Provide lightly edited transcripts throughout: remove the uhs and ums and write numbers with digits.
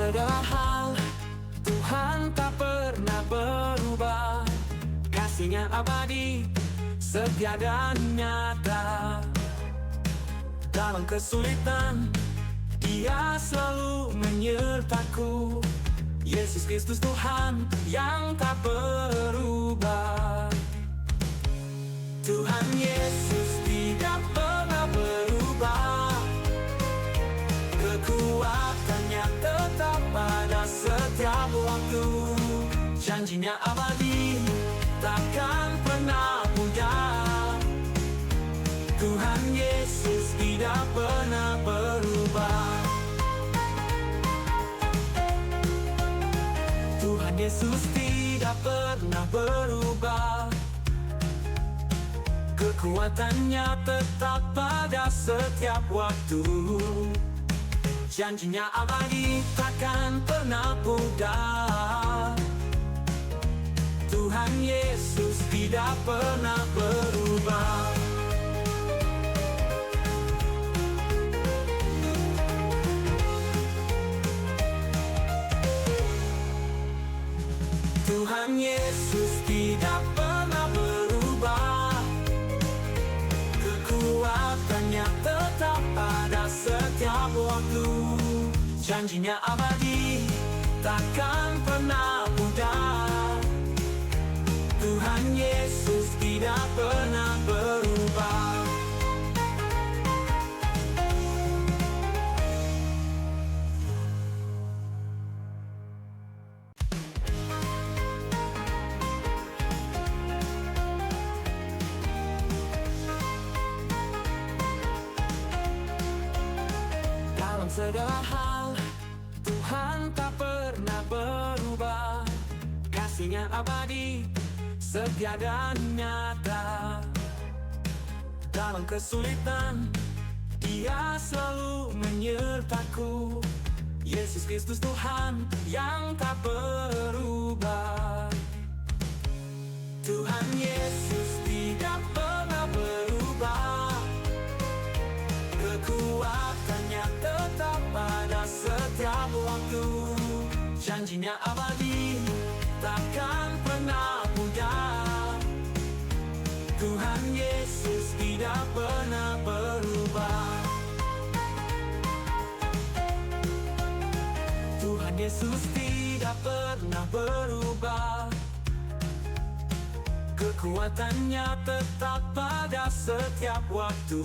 segala hal, Tuhan tak pernah berubah. Kasih-Nya abadi, setia dan nyata. Dalam kesulitan, Dia selalu menyertaku. Yesus Kristus Tuhan yang tak berubah. Tuhan Yesus tidak pernah berubah. Kekuatannya tetap pada setiap waktu. Janji-Nya abadi, takkan pernah pudar. Tuhan Yesus tidak pernah berubah. Tuhan Yesus tidak pernah berubah. Kekuatannya tetap pada setiap waktu. Janji-Nya abadi, takkan pernah pudar. Tuhan Yesus tidak pernah berubah. Tuhan Yesus tidak pernah berubah. Kekuatannya tetap pada setiap waktu. Janji-Nya abadi, takkan pernah pudar. Tuhan Yesus tidak pernah berubah. Dalam segala hal, Tuhan tak pernah berubah. Kasih-Nya abadi, setia dan nyata. Dalam kesulitan, Dia selalu menyertaku. Yesus Kristus Tuhan yang tak berubah. Tuhan Yesus tidak pernah berubah. Kekuatannya tetap pada setiap waktu. Janji-Nya abadi, takkan pernah pudar. Tuhan Yesus tidak pernah berubah. Tuhan Yesus tidak pernah berubah. Kekuatannya tetap pada setiap waktu.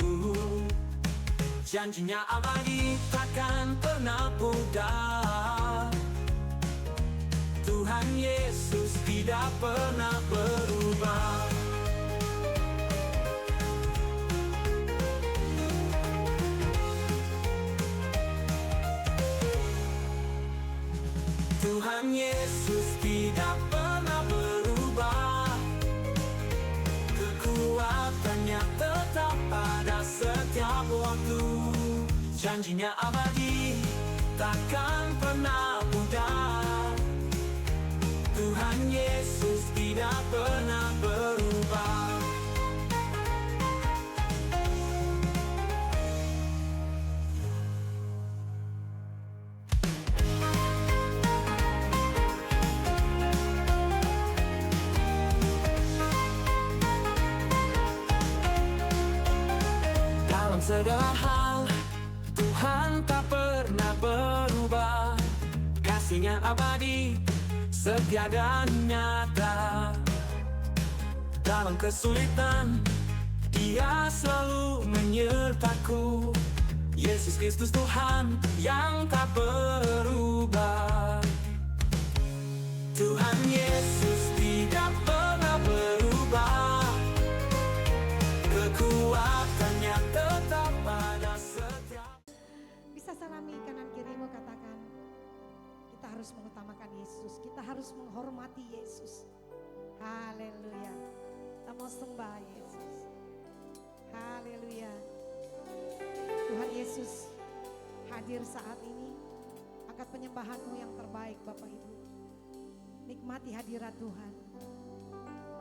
Janji-Nya abadi, takkan pernah pudar. Tuhan Yesus tidak pernah berubah. Tuhan Yesus tidak pernah berubah. Kekuatannya tetap pada setiap waktu. Janji-Nya abadi, takkan pernah pudar. Tuhan Yesus tidak pernah berubah. Dalam segala hal, Tuhan tak pernah berubah. Kasih-Nya abadi, setia dan nyata. Dalam kesulitan, Dia selalu menyertaku. Yesus Kristus Tuhan yang tak berubah. Tuhan Yesus tidak pernah berubah. Kekuatannya tetap pada setiap. Bisa salami kanan kirimu, katakan, kita harus mengutamakan Yesus, kita harus menghormati Yesus. Haleluya. Kita mau sembah Yesus. Haleluya. Tuhan Yesus hadir saat ini. Angkat penyembahanmu yang terbaik, Bapak Ibu. Nikmati hadirat Tuhan.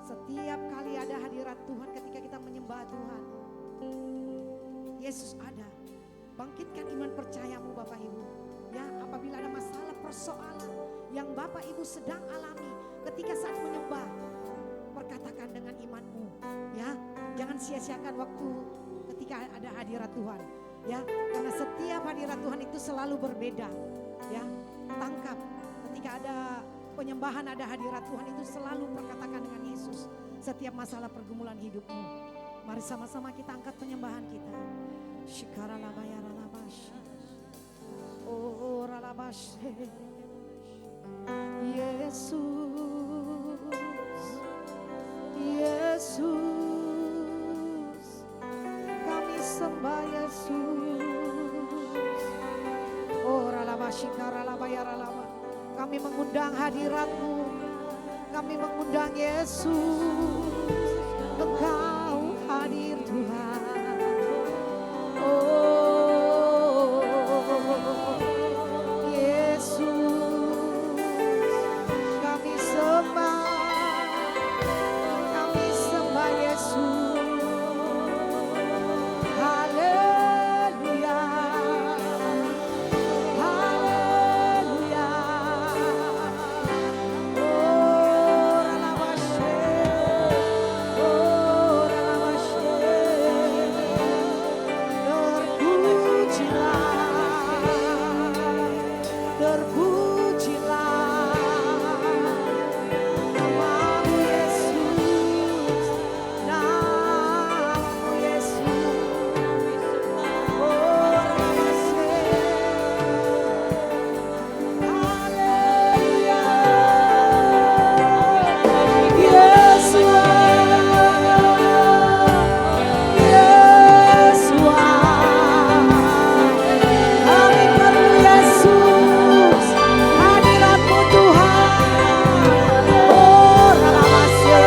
Setiap kali ada hadirat Tuhan ketika kita menyembah Tuhan, Yesus ada. Bangkitkan iman percayamu, Bapak Ibu. Ya, apabila ada masalah persoalan yang Bapak Ibu sedang alami ketika saat menyembah, perkatakan dengan imanmu, ya. Jangan sia-siakan waktu ketika ada hadirat Tuhan, ya. Karena setiap hadirat Tuhan itu selalu berbeda, ya. Tangkap ketika ada penyembahan, ada hadirat Tuhan, itu selalu perkatakan dengan Yesus setiap masalah pergumulan hidupmu. Mari sama-sama kita angkat penyembahan kita. Shikaralabayaralabash. Oh, ralabash. Yesus, Yesus, kami sembah Yesus. Oh, ralabash, shikaralabayaralaba. Kami mengundang hadirat-Mu, kami mengundang Yesus. Engkau hadir Tuhan. Oh, Yesus, kami sembah Yesus. Haleluya, haleluya. Oh, ralabashe, oh, ralabashe. Terpujilah, namamu Yesus, namamu Yesus. Oh, ralabashe. Haleluya. Kami perlu Yesus, hadirat-Mu Tuhan. Oh, ralabashe,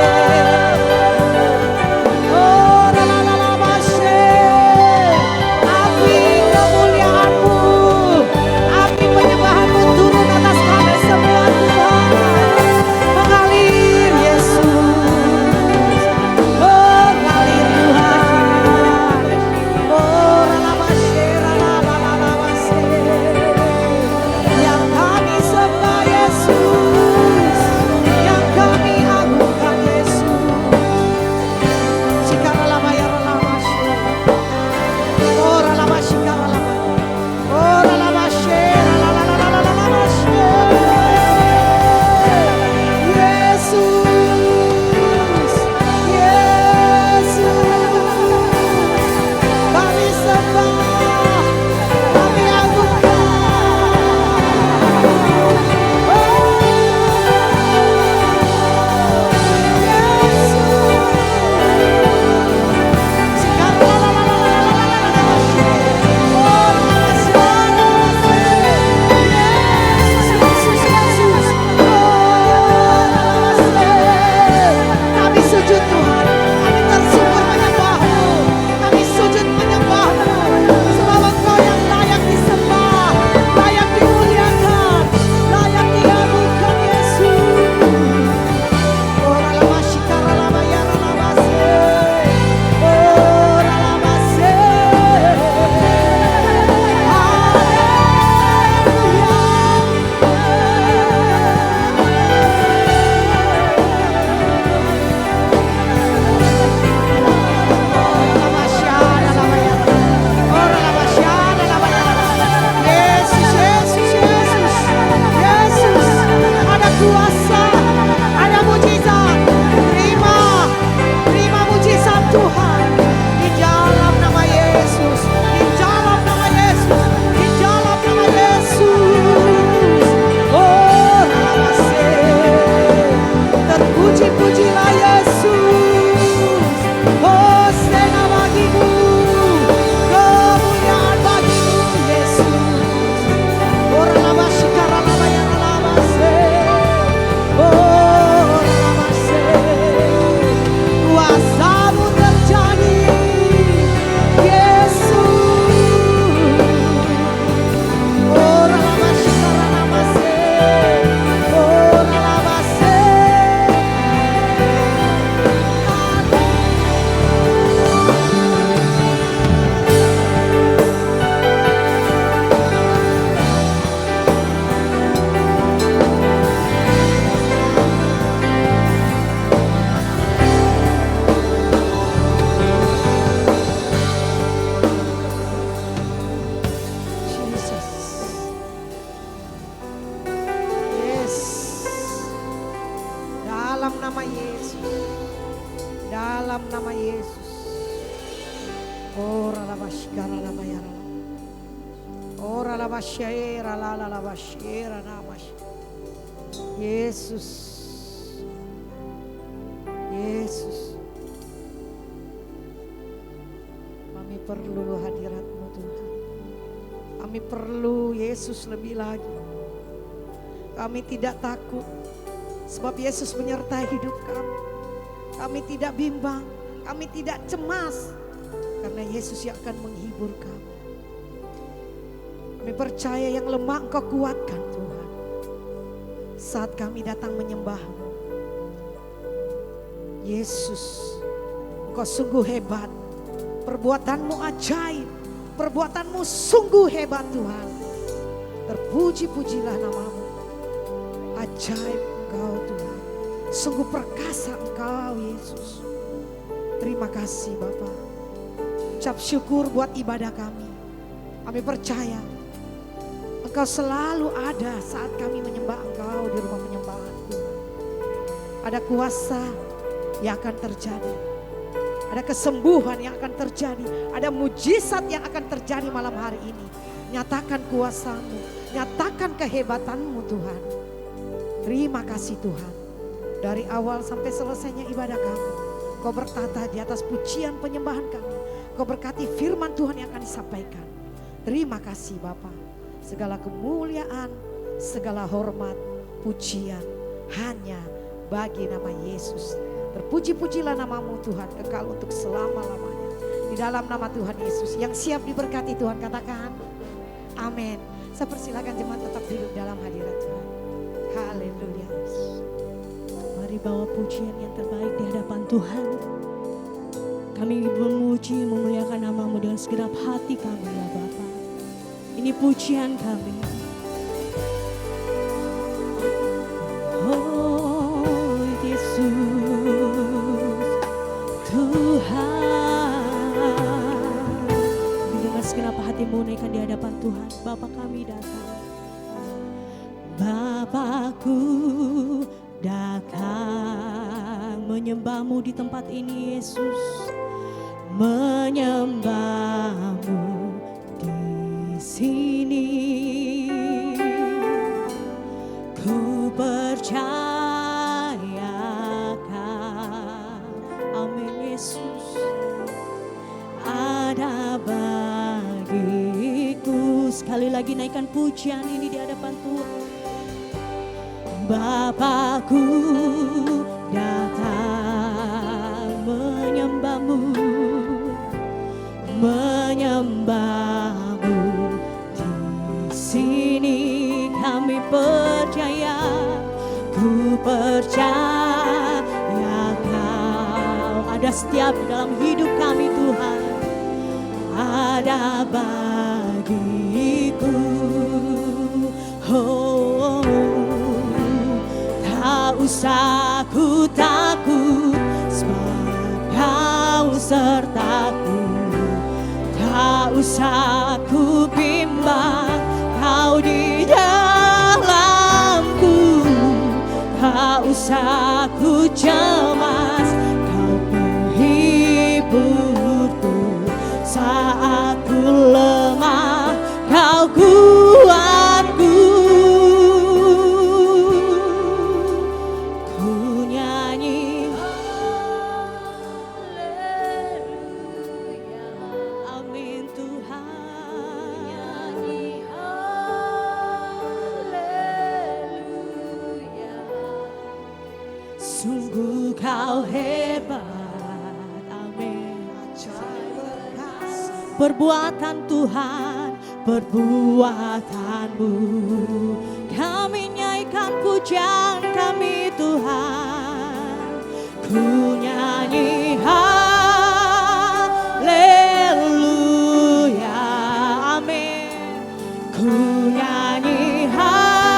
oh, ralabashe. Api kemuliaan-Mu, api penyembahan-Mu turun atas kami semua Tuhan. Mengalir Yesus, mengalir Tuhan. Oh, ralabashe, ralabashe. Yang kami sembah Yesus, yang kami agungkan Yesus. Shikaralabaya ralabashe. Oh, ralabashe, karalabaya. Oh, ralabashe, ralalalalalalabashe. Yesus, Yesus, kami sembah, kami kami sujud Tuhan, kami tersungkur menyembah-Mu, kami sujud menyembah-Mu, sebab Engkau yang layak disembah, layak dimuliakan, layak diagungkan Yesus. Oh, ralabashe, karalabaya ralabashe. Oh, ralabashe. Yesus, Yesus, Yesus, Yesus, ada kuasa, ada mujizat. Terima mujizat Tuhan di dalam nama Yesus, di dalam nama Yesus, di dalam nama Yesus. Oh, ralabashe, terpuji-pujilah Yesus. Oh, sena bagimu, kemuliaan bagimu Yesus. Oh, ralabashe, karalabaya ralabashe. Oh, ralabashe, kuasa-Mu terjadi Yesus. Oh, ralabashe, karalabashe. Oh, ralabashe. nama Yesus. Dalam nama Yesus. Ora la bashkara la bayara. Ora la bashaira la bashira namash. Yesus. Yesus. Kami perlu hadirat-Mu Tuhan. Kami perlu Yesus lebih lagi. Kami tidak takut sebab Yesus menyertai hidup kami. Kami tidak bimbang, kami tidak cemas karena Yesus yang akan menghibur kami. Kami percaya yang lemah Engkau kuatkan Tuhan. Saat kami datang menyembah-Mu, Yesus, Engkau sungguh hebat. Perbuatan-Mu ajaib, perbuatan-Mu sungguh hebat Tuhan. Terpuji-pujilah nama-Mu. Ajaib Engkau Tuhan. Sungguh perkasa Engkau Yesus. Terima kasih Bapa. Ucap syukur buat ibadah kami. Kami percaya Engkau selalu ada saat kami menyembah Engkau di rumah penyembahan Tuhan. Ada kuasa yang akan terjadi. Ada kesembuhan yang akan terjadi. Ada mujizat yang akan terjadi malam hari ini. Nyatakan kuasa-Mu, nyatakan kehebatan-Mu Tuhan. Terima kasih Tuhan. Dari awal sampai selesainya ibadah kami, Kau bertata di atas pujian penyembahan kami. Kau berkati firman Tuhan yang akan disampaikan. Terima kasih Bapa. Segala kemuliaan, segala hormat, pujian hanya bagi nama Yesus. Terpuji-pujilah nama-Mu Tuhan, kekal untuk selama-lamanya. Di dalam nama Tuhan Yesus yang siap diberkati Tuhan, katakan amin. Saya persilakan jemaat tetap duduk dalam hadirat Tuhan. Haleluya. Mari bawa pujian yang terbaik di hadapan Tuhan. Kami memuji, memuliakan nama-Mu dengan segenap hati kami ya Bapa. Ini pujian kami. Oh Yesus, Tuhan. Dengan segenap hatimu naikkan di hadapan Tuhan. Bapa kami datang. Bapakku datang menyembah-Mu di tempat ini Yesus. Menyembah-Mu di sini. Ku percayakan, amin Yesus, ada bagiku. Sekali lagi naikkan pujian ini di hadapan Tuhan. Bapakku datang menyembah-Mu, menyembah-Mu di sini. Kami percaya, ku percaya Kau ada setiap dalam hidup kami Tuhan. Ada bagiku. Oh, tak usah ku takut, sebab Kau sertaku. Tak usah ku bimbang, Kau di dalamku. Tak usah ku cemas, Kau penghiburku. Saat ku lemah, Kau kuatku. Sungguh Kau hebat, amin. Perbuatan Tuhan, perbuatan-Mu, kami nyanyikan pujian kami Tuhan. Ku nyanyi haleluya, amin. Ku nyanyi haleluya.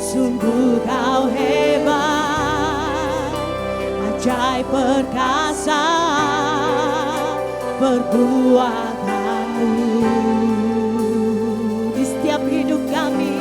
Sungguh Kau hebat, ajaib perkasa perbuatan-Mu di setiap hidup kami.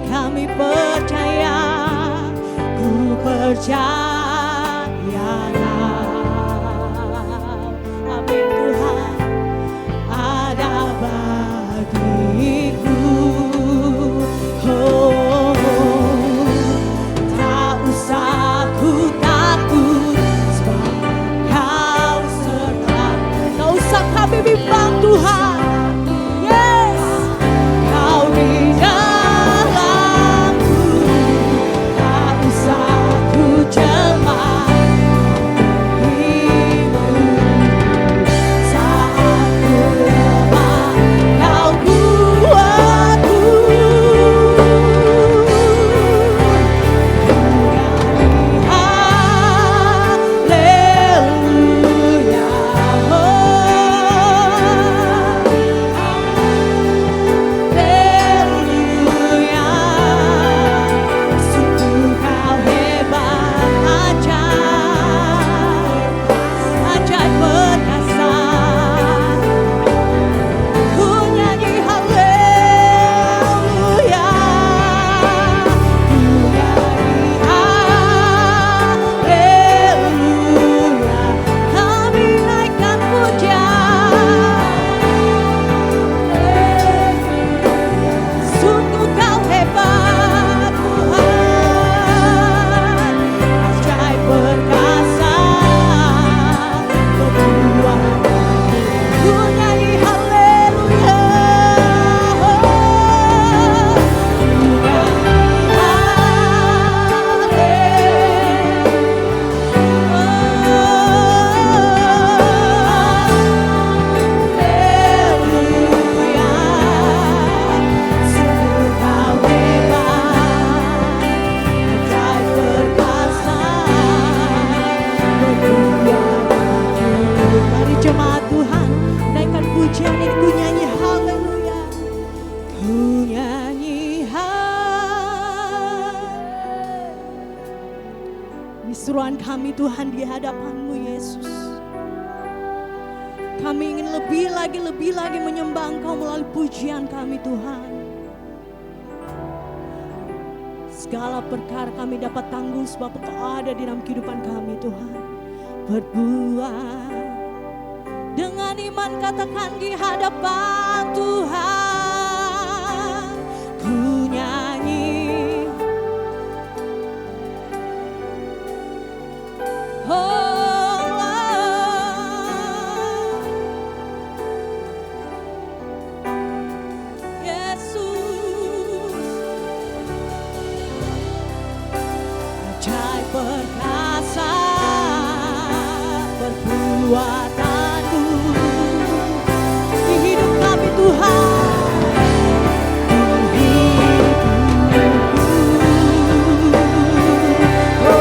kami percaya, ku percaya. Amin Tuhan, ada bagiku. Oh, tak usah ku takut, sebab Kau serta. Tak usah kami bimbang Tuhan. Yes, Kau di dalamku. Tak usah ku cemas. Saat ku lemah, Kau kuatku. Haleluya, haleluya. Sungguh Kau hebat, ajaib, ajaib perkasa. Ku nyanyi haleluya, ku nyanyi haleluya. Kami naikkan pujian. Sungguh Kau hebat Tuhan, ajaib perkasa. Ku nyanyi haleluya, ku Mari jemaat Tuhan, naikkan pujian ini, ku nyanyi haleluya, ku nyanyi haleluya. Ini seruan kami Tuhan di hadapan-Mu Yesus. Kami ingin lebih lagi menyembah Engkau melalui pujian kami Tuhan. Segala perkara kami dapat tanggung sebab Engkau ada di dalam kehidupan kami Tuhan. Berbuat dengan iman, katakan di hadapan Tuhan, ku nyanyi. Oh, Yesus, ajaib perkasa perbuatan-Mu di hidup kami Tuhan. Oh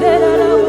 Será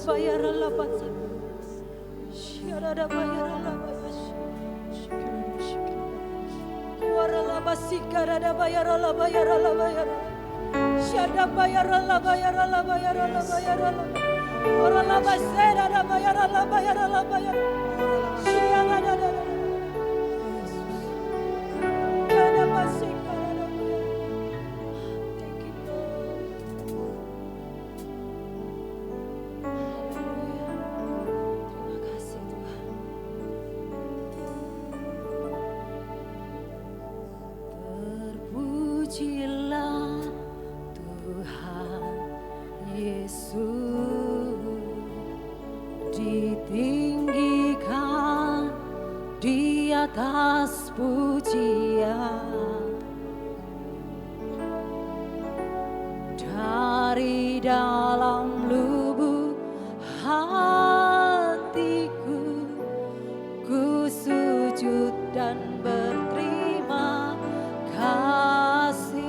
bayara la basa. Syarada bayara la basa. Kuara la basika rada bayara la bayara la bayara. Syada bayara la bayara la bayara la bayara la. Ora la basera la bayara la bayara la bayara. Syada da da da. Kada basika rada bayara. Thank you Lord. Terima kasih Tuhan. Terpujilah Tuhan Yesus, ditinggikan di atas pujian, dari dalam lubuk hatiku, ku sujud dan berterima kasih.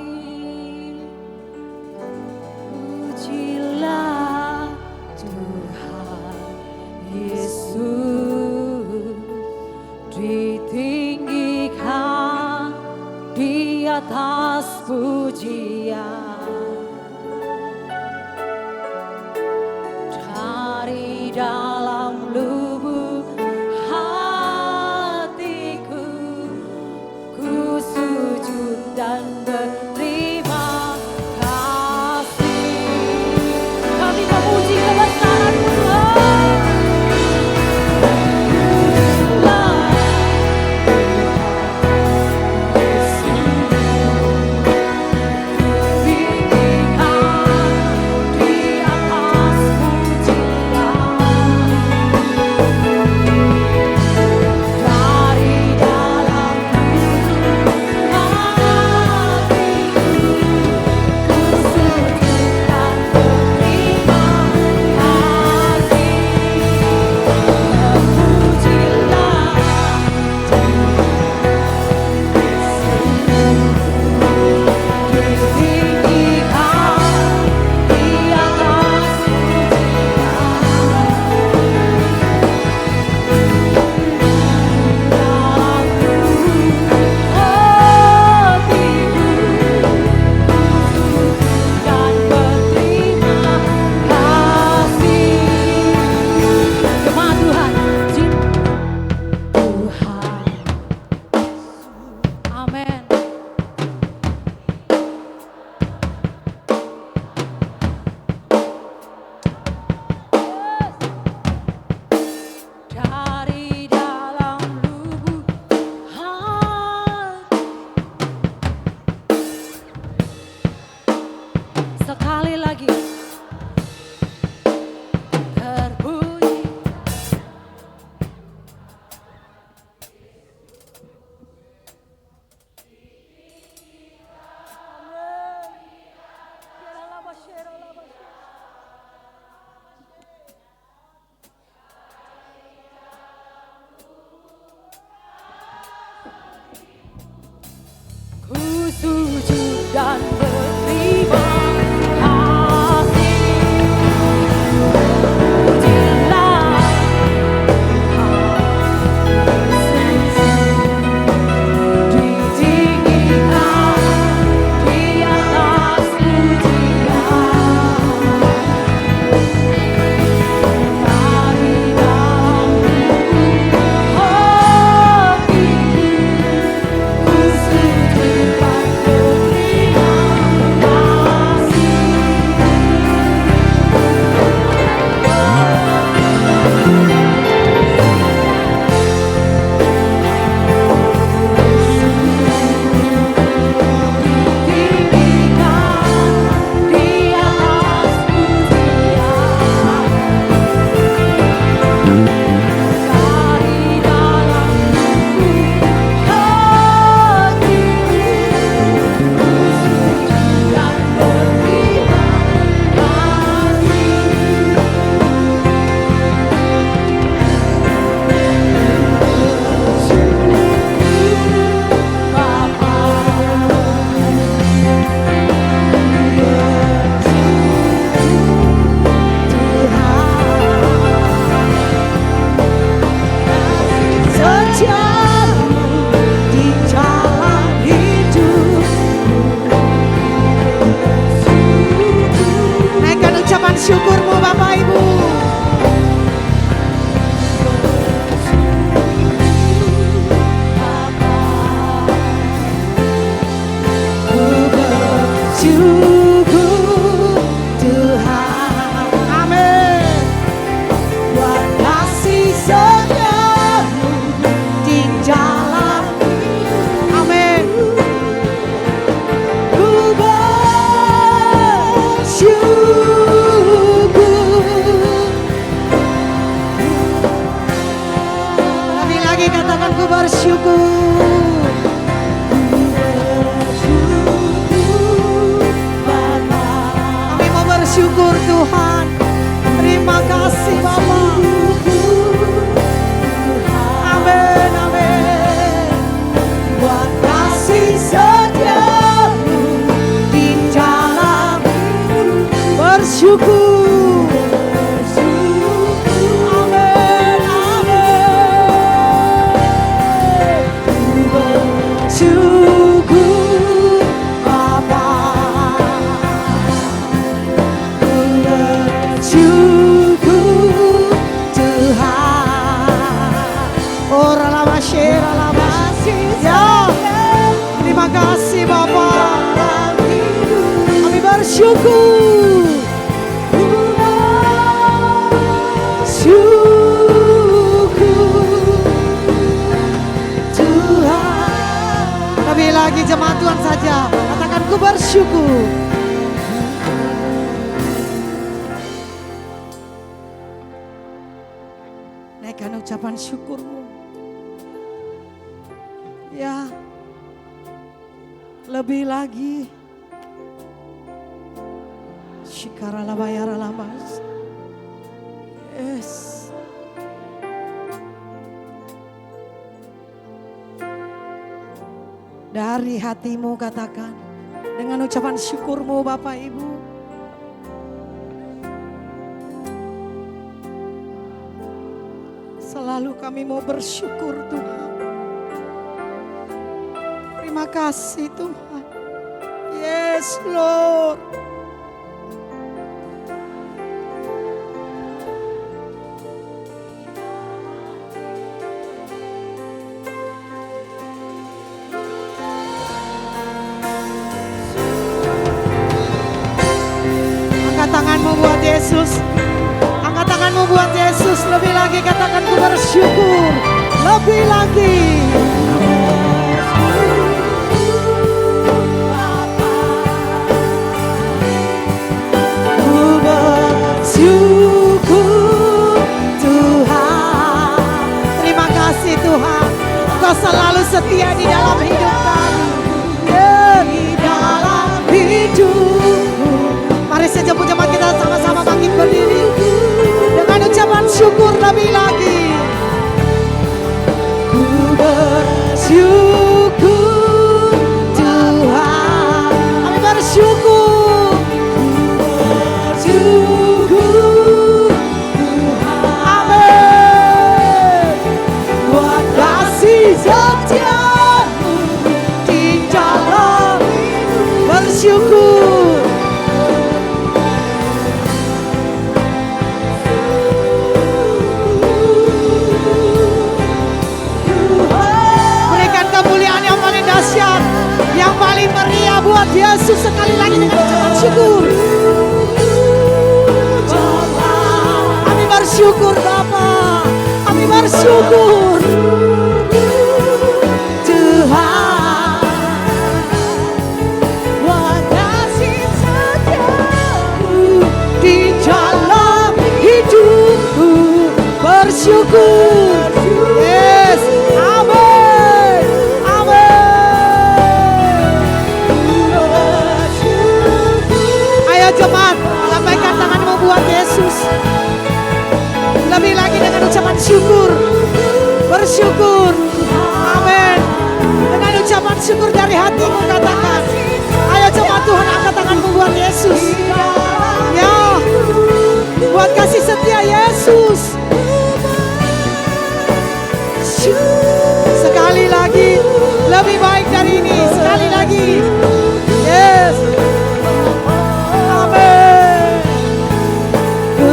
Pujilah Tuhan Yesus, ditinggikan di atas pujian, dari dalam lubuk hatiku, ku sujud dan berterima kasih. Kami memuji kebesaran-Mu Tuhan. Tinggikan di atas pujian. Bapak Ibu. Ku bersyukur Tuhan. Amin. Buat kasih setiamu di jalan. Amin. Ku bersyukur. Kami lagi katakan ku bersyukur. Kami mau bersyukur Tuhan. Terima kasih Bapak. Amin, amin. Buat kasih setiamu di jalan bersyukur. Amin, amin. Bersyukur Bapa. Bersyukur Tuhan. Oh ralama syera lama. Ya, terima kasih Bapak. Kami bersyukur. Syukur Tuhan. Lebih lagi jemaat Tuhan saja. Katakan ku bersyukur. Naikkan ucapan syukurmu. Ya, lebih lagi. Shikara labayara lamas. Yes. Dari hatimu katakan dengan ucapan syukurmu Bapak Ibu. Selalu kami mau bersyukur Tuhan. Terima kasih Tuhan. Yes Lord. Angkat tanganmu buat Yesus. Angkat tanganmu buat Yesus. Lebih lagi katakan ku bersyukur. Lebih lagi. Ku bersyukur Tuhan. Terima kasih Tuhan. Engkau selalu setia di dalam hidup kami. Di dalam hidupku. Mari sejemput jemaat kita sama-sama bangkit berdiri. Dengan ucapan syukur lebih lagi. Ku bersyukur Tuhan. Kami bersyukur. Bersyukur Tuhan. Amin. Buat kasih setiamu di dalam bersyukur. Berikan kemuliaan yang paling dahsyat, yang paling meriah buat Yesus sekali lagi dengan ucapan syukur. Kami bersyukur Bapa, kami bersyukur Tuhan. Buat kasih setiamu di dalam hidupku bersyukur. Yes, amin, amin. Ayo jemaat, lambaikan tanganmu buat Yesus. Lebih lagi dengan ucapan syukur. Bersyukur. Amin. Dengan ucapan syukur dari hatimu katakan. Ayo jemaat Tuhan, angkat tanganmu buat Yesus. Ya, buat kasih setia Yesus. Sekali lagi, lebih baik dari ini. Sekali lagi. Yes. Amin. Ku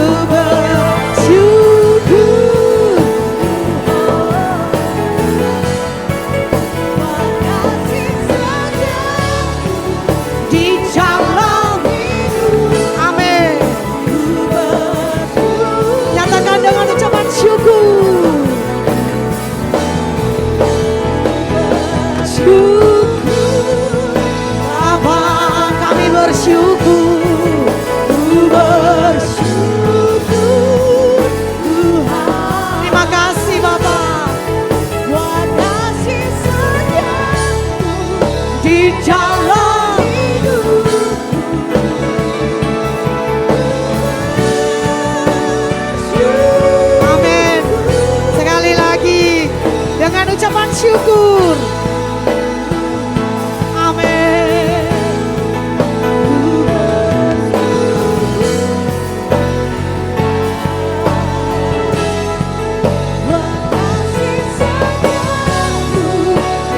bersyukur. Amin.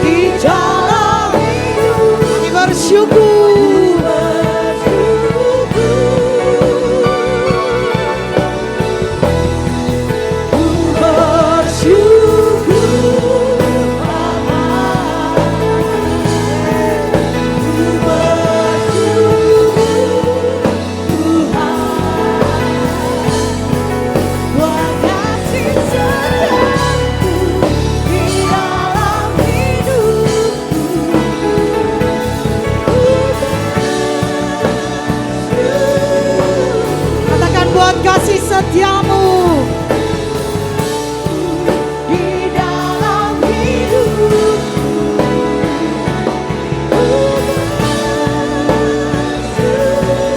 Di dalam hidup kami bersyukur. Katakan buat kasih setiamu di dalam hidup.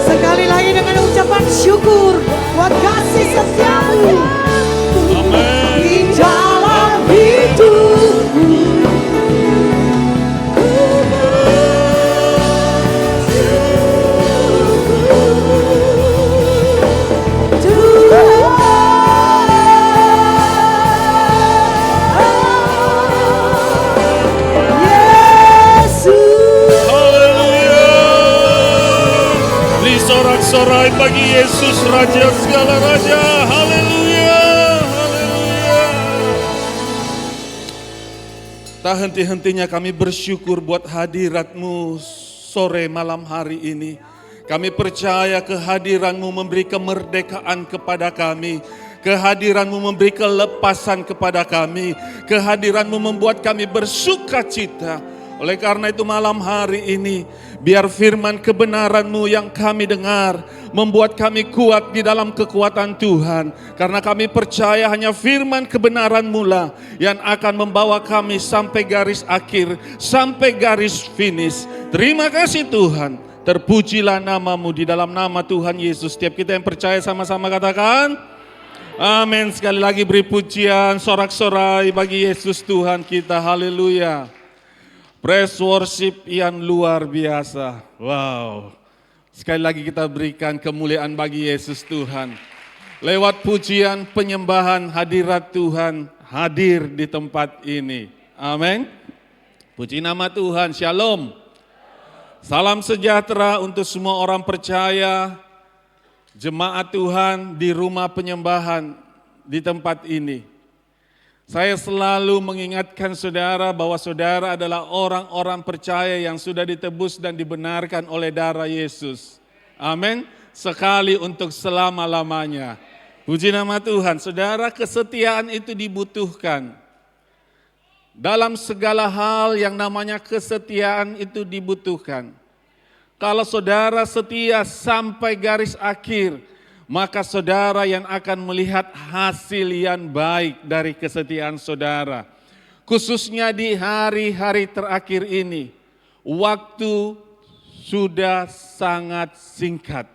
Sekali lagi dengan ucapan syukur buat kasih setiamu di dalam hidupku. Beri sorak-sorai bagi Yesus Raja segala Raja. Haleluya, haleluya. Tak henti-hentinya kami bersyukur buat hadirat-Mu sore malam hari ini. Kami percaya kehadiran-Mu memberi kemerdekaan kepada kami. Kehadiran-Mu memberi kelepasan kepada kami. Kehadiran-Mu membuat kami bersuka cita. Oleh karena itu malam hari ini, biar firman kebenaran-Mu yang kami dengar membuat kami kuat di dalam kekuatan Tuhan. Karena kami percaya hanya firman kebenaran-Mu lah yang akan membawa kami sampai garis akhir, sampai garis finish. Terima kasih Tuhan. Terpujilah nama-Mu di dalam nama Tuhan Yesus. Setiap kita yang percaya sama-sama katakan, amin. Sekali lagi beri pujian, sorak-sorai bagi Yesus Tuhan kita. Haleluya. Praise worship yang luar biasa. Wow. Sekali lagi kita berikan kemuliaan bagi Yesus Tuhan. Lewat pujian penyembahan hadirat Tuhan hadir di tempat ini. Amin. Puji nama Tuhan. Shalom. Salam sejahtera untuk semua orang percaya, jemaat Tuhan di rumah penyembahan di tempat ini. Saya selalu mengingatkan saudara bahwa saudara adalah orang-orang percaya yang sudah ditebus dan dibenarkan oleh darah Yesus. Amin. Sekali untuk selama-lamanya. Puji nama Tuhan. Saudara, kesetiaan itu dibutuhkan. Dalam segala hal yang namanya kesetiaan itu dibutuhkan. Kalau saudara setia sampai garis akhir, maka saudara yang akan melihat hasil yang baik dari kesetiaan saudara. Khususnya di hari-hari terakhir ini, waktu sudah sangat singkat.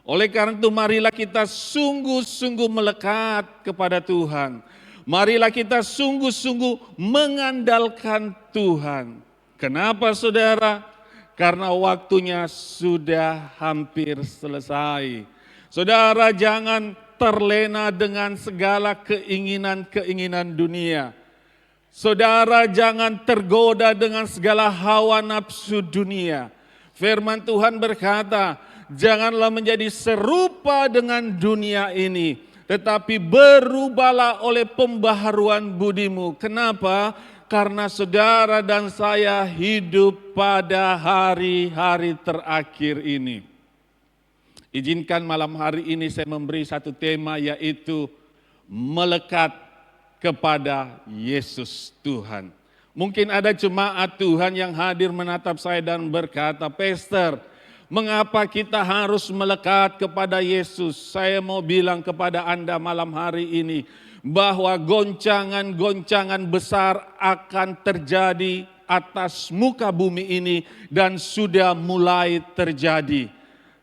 Oleh karena itu marilah kita sungguh-sungguh melekat kepada Tuhan. Marilah kita sungguh-sungguh mengandalkan Tuhan. Kenapa saudara? Karena waktunya sudah hampir selesai. Saudara, jangan terlena dengan segala keinginan-keinginan dunia. Saudara, jangan tergoda dengan segala hawa nafsu dunia. Firman Tuhan berkata, janganlah menjadi serupa dengan dunia ini, tetapi berubahlah oleh pembaharuan budimu. Kenapa? Karena saudara dan saya hidup pada hari-hari terakhir ini. Izinkan malam hari ini saya memberi satu tema, yaitu melekat kepada Yesus Tuhan. Mungkin ada jemaat Tuhan yang hadir menatap saya dan berkata, Pastor, mengapa kita harus melekat kepada Yesus? Saya mau bilang kepada Anda malam hari ini, bahwa goncangan-goncangan besar akan terjadi atas muka bumi ini dan sudah mulai terjadi.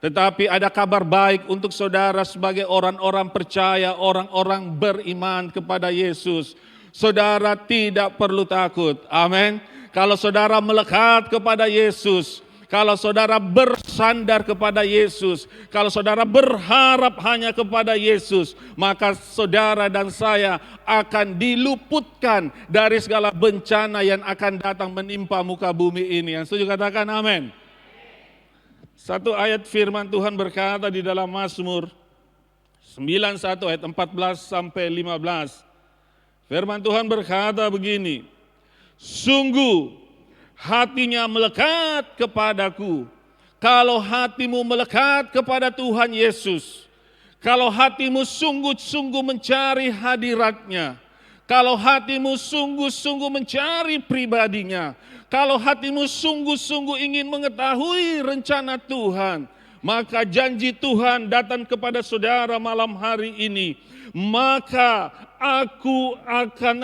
Tetapi ada kabar baik untuk saudara sebagai orang-orang percaya, orang-orang beriman kepada Yesus. saudara tidak perlu takut. Amin. Kalau saudara melekat kepada Yesus, kalau saudara bersandar kepada Yesus, kalau saudara berharap hanya kepada Yesus, maka saudara dan saya akan diluputkan dari segala bencana yang akan datang menimpa muka bumi ini. Yang setuju katakan amin. Satu ayat firman Tuhan berkata di dalam Mazmur 91 ayat 14 sampai 15. Firman Tuhan berkata begini, sungguh hatinya melekat kepadaku. Kalau hatimu melekat kepada Tuhan Yesus, kalau hatimu sungguh-sungguh mencari hadirat-Nya, kalau hatimu sungguh-sungguh mencari pribadinya, kalau hatimu sungguh-sungguh ingin mengetahui rencana Tuhan, maka janji Tuhan datang kepada saudara malam hari ini. Maka aku akan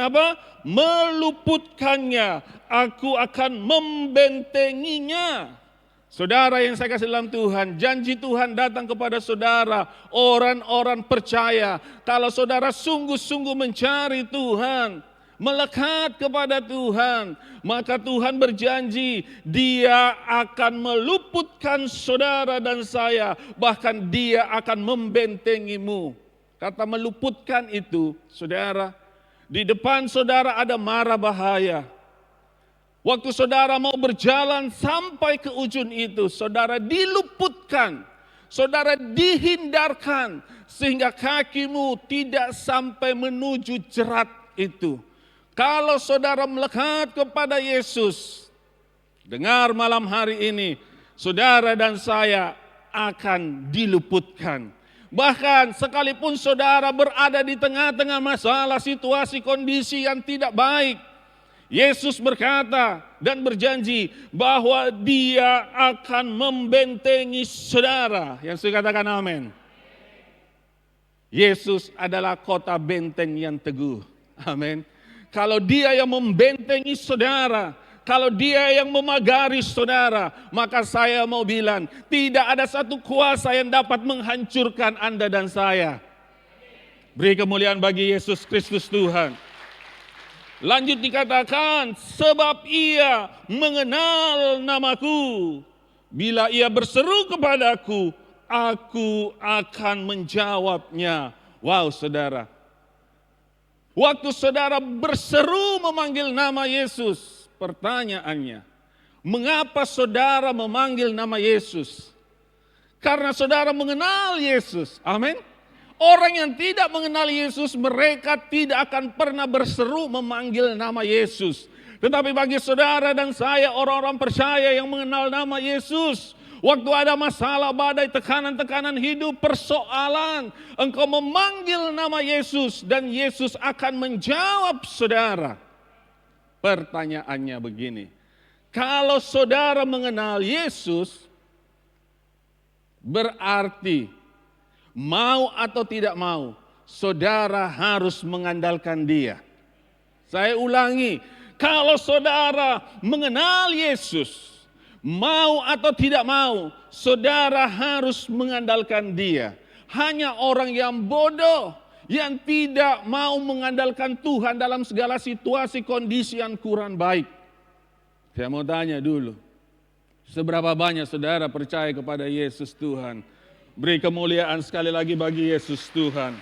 meluputkannya, aku akan membentenginya. Saudara yang saya kasih dalam Tuhan, janji Tuhan datang kepada saudara, orang-orang percaya. Kalau saudara sungguh-sungguh mencari Tuhan, melekat kepada Tuhan, maka Tuhan berjanji Dia akan meluputkan saudara dan saya, bahkan Dia akan membentengimu. Kata meluputkan itu, saudara, di depan saudara ada mara bahaya. Waktu saudara mau berjalan sampai ke ujung itu, saudara diluputkan, saudara dihindarkan, sehingga kakimu tidak sampai menuju jerat itu. Kalau saudara melekat kepada Yesus, dengar malam hari ini, saudara dan saya akan diluputkan. Bahkan sekalipun saudara berada di tengah-tengah masalah, situasi, kondisi yang tidak baik, Yesus berkata dan berjanji bahwa Dia akan membentengi saudara. Yang saya katakan amin. Yesus adalah kota benteng yang teguh. Amin. Kalau Dia yang membentengi saudara, kalau Dia yang memagari saudara, maka saya mau bilang, tidak ada satu kuasa yang dapat menghancurkan Anda dan saya. Beri kemuliaan bagi Yesus Kristus Tuhan. Lanjut dikatakan, sebab Ia mengenal namaku. Bila Ia berseru kepadaku, aku akan menjawabnya. Wow, saudara. Waktu saudara berseru memanggil nama Yesus, pertanyaannya, mengapa saudara memanggil nama Yesus? Karena saudara mengenal Yesus. Amin. Orang yang tidak mengenal Yesus, mereka tidak akan pernah berseru memanggil nama Yesus. Tetapi bagi saudara dan saya, orang-orang percaya yang mengenal nama Yesus, waktu ada masalah, badai, tekanan-tekanan hidup, persoalan, engkau memanggil nama Yesus dan Yesus akan menjawab saudara. Pertanyaannya begini, kalau saudara mengenal Yesus, berarti mau atau tidak mau, saudara harus mengandalkan Dia. Saya ulangi, kalau saudara mengenal Yesus, mau atau tidak mau, saudara harus mengandalkan Dia. Hanya orang yang bodoh, yang tidak mau mengandalkan Tuhan dalam segala situasi kondisi yang kurang baik. Saya mau tanya dulu, seberapa banyak saudara percaya kepada Yesus Tuhan? Beri kemuliaan sekali lagi bagi Yesus Tuhan.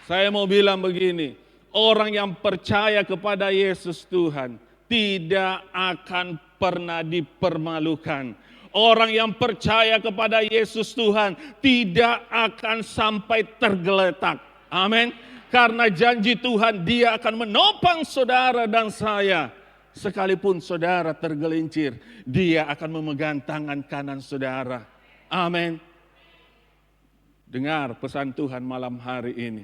Saya mau bilang begini, orang yang percaya kepada Yesus Tuhan tidak akan pernah dipermalukan. Orang yang percaya kepada Yesus Tuhan tidak akan sampai tergeletak. Amin. Karena janji Tuhan, Dia akan menopang saudara dan saya. Sekalipun saudara tergelincir, Dia akan memegang tangan kanan saudara. Amin. Dengar pesan Tuhan malam hari ini.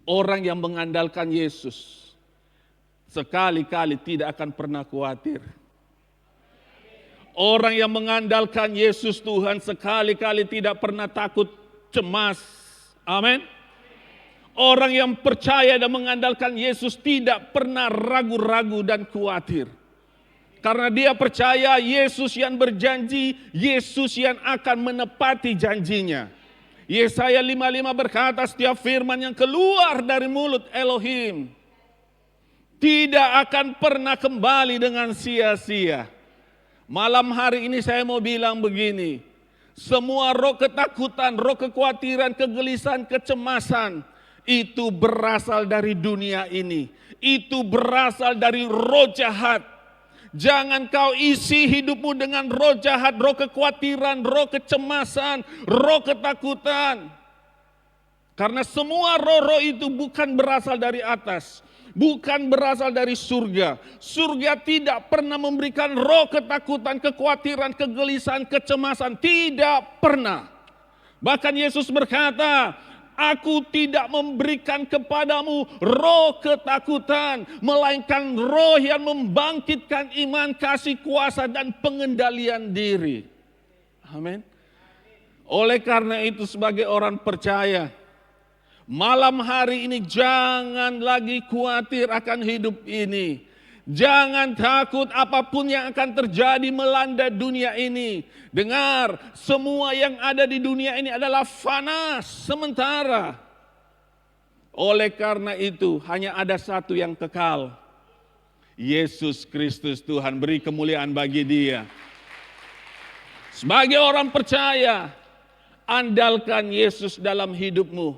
Orang yang mengandalkan Yesus sekali-kali tidak akan pernah khawatir. Orang yang mengandalkan Yesus Tuhan sekali-kali tidak pernah takut, cemas. Amin. Orang yang percaya dan mengandalkan Yesus tidak pernah ragu-ragu dan khawatir. Karena dia percaya Yesus yang berjanji, Yesus yang akan menepati janjinya. Yesaya 55 berkata, setiap firman yang keluar dari mulut Elohim tidak akan pernah kembali dengan sia-sia. Malam hari ini saya mau bilang begini, semua roh ketakutan, roh kekhawatiran, kegelisahan, kecemasan itu berasal dari dunia ini. Itu berasal dari roh jahat. Jangan kau isi hidupmu dengan roh jahat, roh kekhawatiran, roh kecemasan, roh ketakutan. Karena semua roh-roh itu bukan berasal dari atas, bukan berasal dari surga. Surga tidak pernah memberikan roh ketakutan, kekhawatiran, kegelisahan, kecemasan. Tidak pernah. Bahkan Yesus berkata, Aku tidak memberikan kepadamu roh ketakutan, melainkan roh yang membangkitkan iman, kasih, kuasa, dan pengendalian diri. Amin. Oleh karena itu sebagai orang percaya, malam hari ini jangan lagi khawatir akan hidup ini. Jangan takut apapun yang akan terjadi melanda dunia ini. Dengar, semua yang ada di dunia ini adalah fana sementara. Oleh karena itu hanya ada satu yang kekal. Yesus Kristus Tuhan, beri kemuliaan bagi Dia. Sebagai orang percaya, andalkan Yesus dalam hidupmu.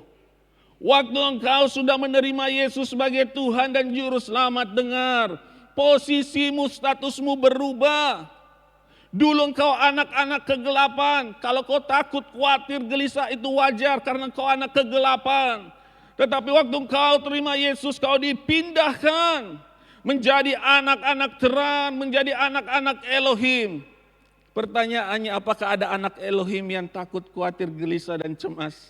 Waktu engkau sudah menerima Yesus sebagai Tuhan dan Juru Selamat, dengar, posisimu, statusmu berubah. Dulu engkau anak-anak kegelapan. Kalau kau takut, khawatir, gelisah, itu wajar karena kau anak kegelapan. Tetapi waktu engkau terima Yesus, kau dipindahkan menjadi anak-anak terang, menjadi anak-anak Elohim. Pertanyaannya, apakah ada anak Elohim yang takut, khawatir, gelisah, dan cemas?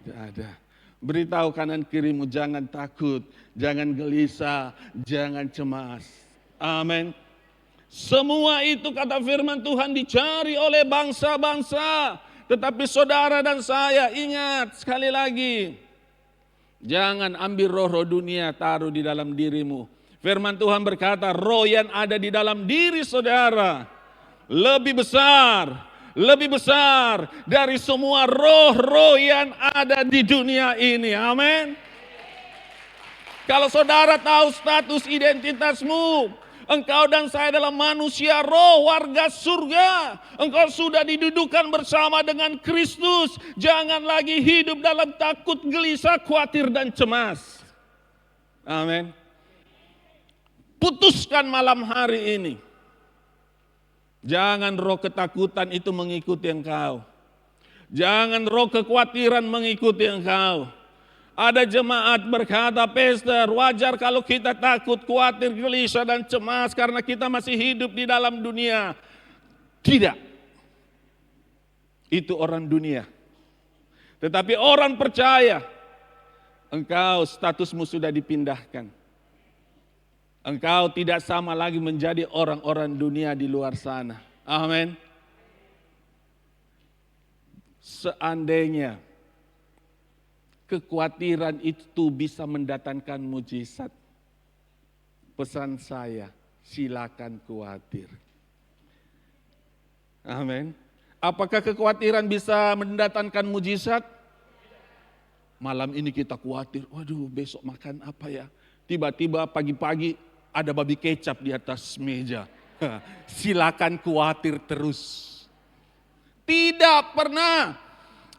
Tidak ada. Beritahu kanan kirimu, jangan takut, jangan gelisah, jangan cemas. Amin. Semua itu kata firman Tuhan dicari oleh bangsa-bangsa. Tetapi saudara dan saya ingat sekali lagi, jangan ambil roh-roh dunia taruh di dalam dirimu. Firman Tuhan berkata, roh yang ada di dalam diri saudara lebih besar dari semua roh-roh yang ada di dunia ini. Amin. Kalau saudara tahu status identitasmu, engkau dan saya adalah manusia roh, warga surga. Engkau sudah didudukan bersama dengan Kristus. Jangan lagi hidup dalam takut, gelisah, khawatir, dan cemas. Amin. Putuskan malam hari ini. Jangan roh ketakutan itu mengikuti engkau. Jangan roh kekhawatiran mengikuti engkau. Ada jemaat berkata, Pastor, wajar kalau kita takut, khawatir, gelisah, dan cemas karena kita masih hidup di dalam dunia. Tidak. Itu orang dunia. Tetapi orang percaya, engkau statusmu sudah dipindahkan. Engkau tidak sama lagi menjadi orang-orang dunia di luar sana. Amin. Seandainya kekhawatiran itu bisa mendatangkan mujizat, pesan saya, silakan khawatir. Amin. Apakah kekhawatiran bisa mendatangkan mujizat? Malam ini kita khawatir, waduh besok makan apa ya? Tiba-tiba pagi-pagi ada babi kecap di atas meja. Silakan khawatir terus. Tidak pernah.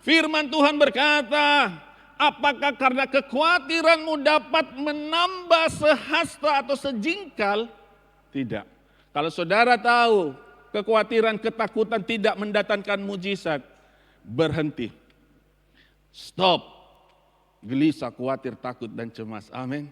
Firman Tuhan berkata, apakah karena kekhawatiranmu dapat menambah sehasta atau sejengkal? Tidak. Kalau saudara tahu kekhawatiran, ketakutan tidak mendatangkan mujizat, berhenti. Stop. Gelisah, khawatir, takut, dan cemas. Amin.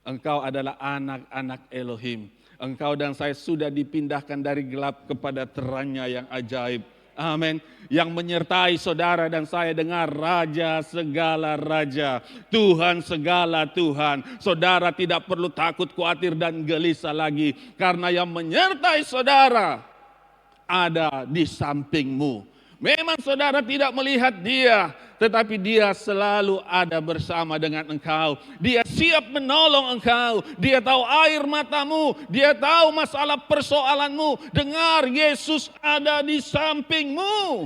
Engkau adalah anak-anak Elohim. Engkau dan saya sudah dipindahkan dari gelap kepada terangnya yang ajaib. Amin. Yang menyertai saudara dan saya, dengar, Raja segala Raja, Tuhan segala Tuhan. Saudara tidak perlu takut, khawatir, dan gelisah lagi. Karena yang menyertai saudara ada di sampingmu. Memang saudara tidak melihat dia, tetapi dia selalu ada bersama dengan engkau. Dia siap menolong engkau. Dia tahu air matamu. Dia tahu masalah persoalanmu. Dengar, Yesus ada di sampingmu.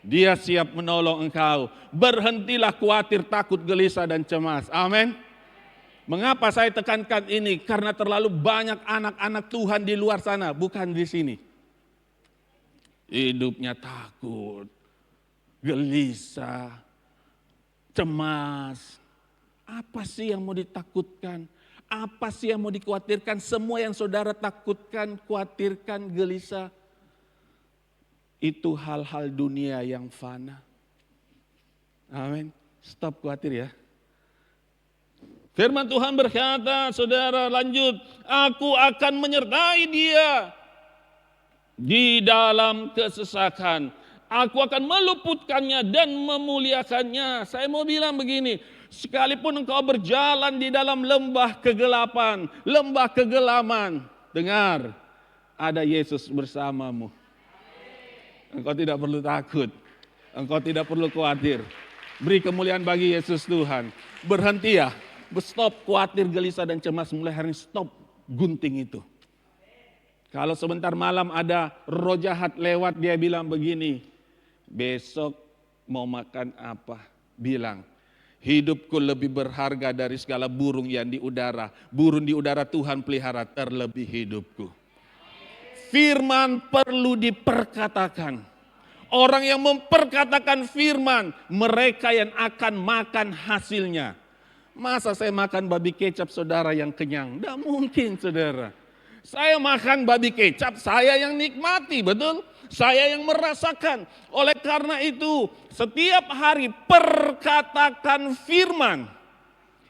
Dia siap menolong engkau. Berhentilah khawatir, takut, gelisah, dan cemas. Amin. Mengapa saya tekankan ini? Karena terlalu banyak anak-anak Tuhan di luar sana, bukan di sini. Hidupnya takut, gelisah, cemas. Apa sih yang mau ditakutkan? Apa sih yang mau dikhawatirkan? Semua yang saudara takutkan, khawatirkan, gelisah. Itu hal-hal dunia yang fana. Amin. Stop khawatir ya. Firman Tuhan berkata, saudara lanjut. Aku akan menyertai dia di dalam kesesakan. Aku akan meluputkannya dan memuliakannya. Saya mau bilang begini. Sekalipun engkau berjalan di dalam lembah kegelapan, lembah kegelaman. Dengar, ada Yesus bersamamu. Engkau tidak perlu takut. Engkau tidak perlu khawatir. Beri kemuliaan bagi Yesus Tuhan. Berhenti ya. Stop khawatir, gelisah, dan cemas. Mulai hari ini stop gunting itu. Kalau sebentar malam ada roh jahat lewat, dia bilang begini. Besok mau makan apa? Bilang. Hidupku lebih berharga dari segala burung yang di udara. Burung di udara Tuhan pelihara, terlebih hidupku. Firman perlu diperkatakan. Orang yang memperkatakan firman, mereka yang akan makan hasilnya. Masa saya makan babi kecap saudara yang kenyang? Tidak mungkin saudara. Saya makan babi kecap, saya yang nikmati, betul? Saya yang merasakan. Oleh karena itu, setiap hari perkatakan firman.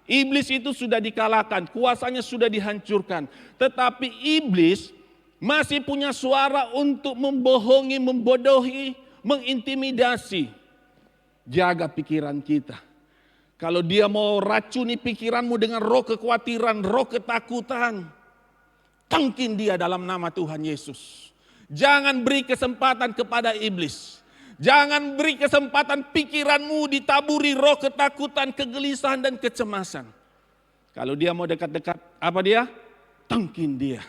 Iblis itu sudah dikalahkan, kuasanya sudah dihancurkan. Tetapi iblis masih punya suara untuk membohongi, membodohi, mengintimidasi. Jaga pikiran kita. Kalau dia mau racuni pikiranmu dengan roh kekhawatiran, roh ketakutan, tangkin dia dalam nama Tuhan Yesus. Jangan beri kesempatan kepada iblis. Jangan beri kesempatan pikiranmu ditaburi roh ketakutan, kegelisahan, dan kecemasan. Kalau dia mau dekat-dekat, apa dia? Tangkin dia.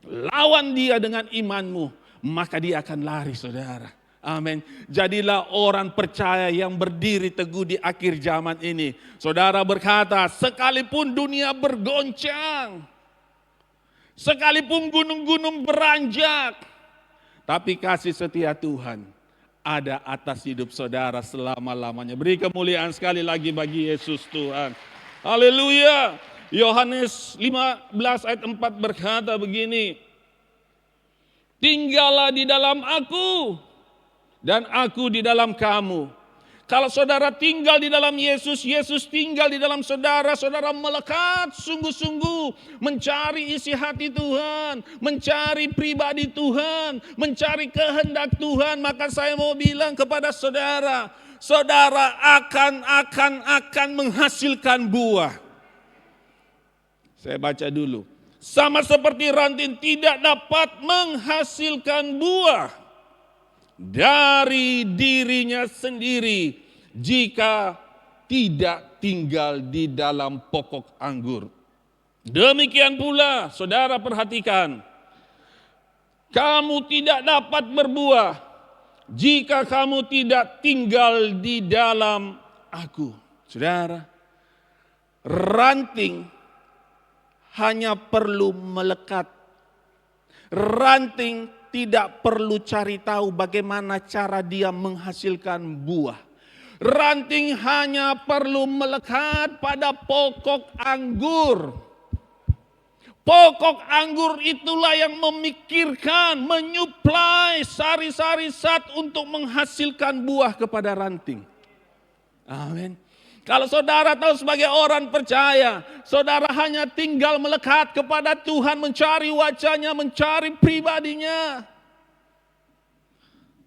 Lawan dia dengan imanmu, maka dia akan lari saudara. Amin. Jadilah orang percaya yang berdiri teguh di akhir zaman ini. Saudara berkata, sekalipun dunia bergoncang, sekalipun gunung-gunung beranjak, tapi kasih setia Tuhan ada atas hidup saudara selama-lamanya. Beri kemuliaan sekali lagi bagi Yesus Tuhan. Haleluya. Yohanes 15 ayat 4 berkata begini. Tinggallah di dalam aku dan aku di dalam kamu. Kalau saudara tinggal di dalam Yesus, Yesus tinggal di dalam saudara. Saudara melekat sungguh-sungguh mencari isi hati Tuhan, mencari pribadi Tuhan, mencari kehendak Tuhan. Maka saya mau bilang kepada saudara, saudara akan menghasilkan buah. Saya baca dulu. Sama seperti ranting tidak dapat menghasilkan buah dari dirinya sendiri jika tidak tinggal di dalam pokok anggur. Demikian pula, saudara perhatikan, kamu tidak dapat berbuah jika kamu tidak tinggal di dalam aku. Saudara, ranting hanya perlu melekat. Ranting tidak perlu cari tahu bagaimana cara dia menghasilkan buah. Ranting hanya perlu melekat pada pokok anggur. Pokok anggur itulah yang memikirkan, menyuplai sari-sari zat untuk menghasilkan buah kepada ranting. Amin. Kalau saudara tahu sebagai orang percaya, saudara hanya tinggal melekat kepada Tuhan, mencari wajahnya, mencari pribadinya.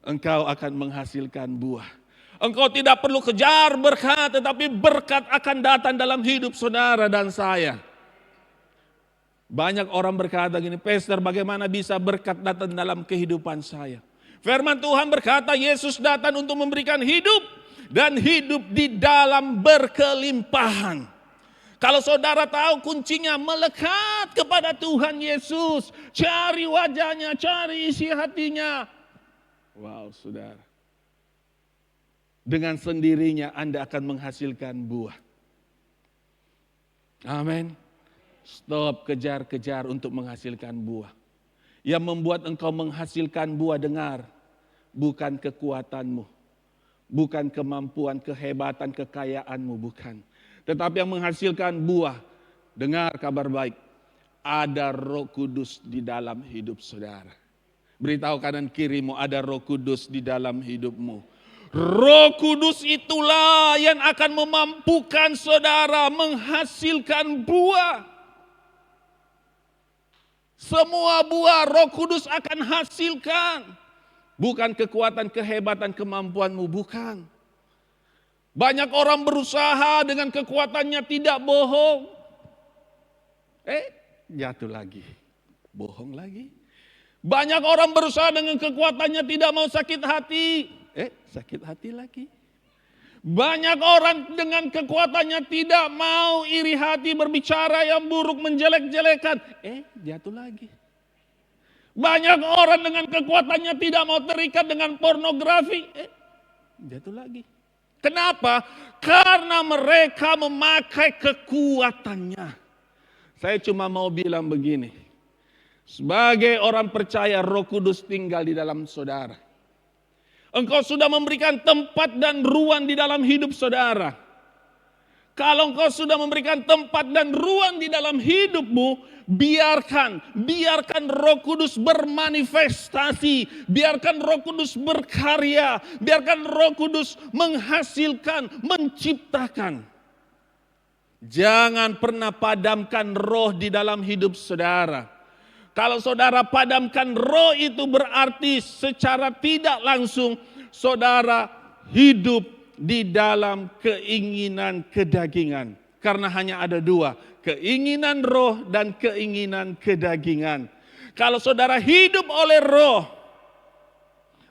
Engkau akan menghasilkan buah. Engkau tidak perlu kejar berkat, tetapi berkat akan datang dalam hidup saudara dan saya. Banyak orang berkata gini, Pastor, bagaimana bisa berkat datang dalam kehidupan saya? Firman Tuhan berkata, Yesus datang untuk memberikan hidup. Dan hidup di dalam berkelimpahan. Kalau saudara tahu kuncinya melekat kepada Tuhan Yesus. Cari wajahnya, cari isi hatinya. Wow saudara. dengan sendirinya Anda akan menghasilkan buah. Amin. Stop kejar-kejar untuk menghasilkan buah. Yang membuat engkau menghasilkan buah, dengar, bukan kekuatanmu, bukan kemampuan, kehebatan, kekayaanmu, bukan. Tetapi yang menghasilkan buah, dengar kabar baik, ada Roh Kudus di dalam hidup saudara. Beritahu kanan kirimu, ada Roh Kudus di dalam hidupmu. Roh Kudus itulah yang akan memampukan saudara menghasilkan buah. Semua buah Roh Kudus akan hasilkan. Bukan kekuatan, kehebatan, kemampuanmu, bukan. Banyak orang berusaha dengan kekuatannya tidak bohong. Jatuh lagi. Bohong lagi. Banyak orang berusaha dengan kekuatannya tidak mau sakit hati. Sakit hati lagi. Banyak orang dengan kekuatannya tidak mau iri hati, berbicara yang buruk, menjelek-jelekan. Jatuh lagi. Banyak orang dengan kekuatannya tidak mau terikat dengan pornografi. Jatuh lagi. Kenapa? Karena mereka memakai kekuatannya. Saya cuma mau bilang begini. Sebagai orang percaya, Roh Kudus tinggal di dalam saudara. Engkau sudah memberikan tempat dan ruang di dalam hidup saudara. Kalau engkau sudah memberikan tempat dan ruang di dalam hidupmu, biarkan Roh Kudus bermanifestasi, biarkan Roh Kudus berkarya, biarkan Roh Kudus menghasilkan, menciptakan. Jangan pernah padamkan roh di dalam hidup saudara. Kalau saudara padamkan roh, itu berarti secara tidak langsung saudara hidup di dalam keinginan kedagingan. Karena hanya ada dua, keinginan roh dan keinginan kedagingan. Kalau saudara hidup oleh roh,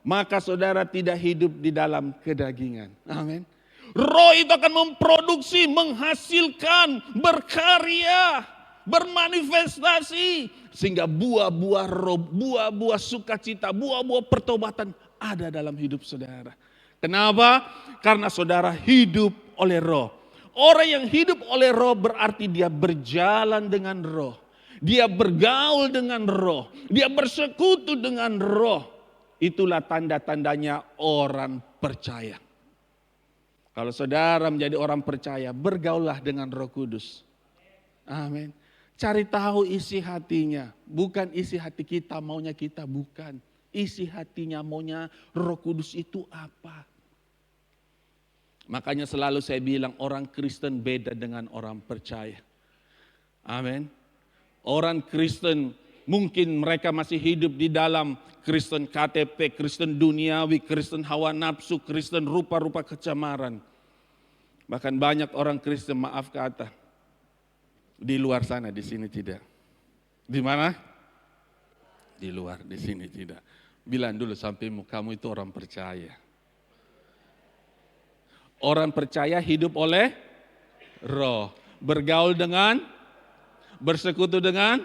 maka saudara tidak hidup di dalam kedagingan. Amin. Roh itu akan memproduksi, menghasilkan, berkarya, bermanifestasi. Sehingga buah-buah roh, buah-buah sukacita, buah-buah pertobatan ada dalam hidup saudara. Kenapa? Karena saudara hidup oleh roh. Orang yang hidup oleh roh berarti dia berjalan dengan roh. Dia bergaul dengan roh. Dia bersekutu dengan roh. Itulah tanda-tandanya orang percaya. Kalau saudara menjadi orang percaya, bergaullah dengan Roh Kudus. Amin. Cari tahu isi hatinya. Bukan isi hati kita, maunya kita, bukan. Isi hatinya, maunya Roh Kudus itu apa. Makanya selalu saya bilang orang Kristen beda dengan orang percaya. Amin. Orang Kristen mungkin mereka masih hidup di dalam Kristen KTP, Kristen duniawi, Kristen hawa nafsu, Kristen rupa-rupa kecemaran. Bahkan banyak orang Kristen, maaf kata, di luar sana, di sini tidak. Di mana? Di luar, di sini tidak. Bilang dulu sampingmu, kamu itu orang percaya. Orang percaya hidup oleh roh. Bergaul dengan, bersekutu dengan.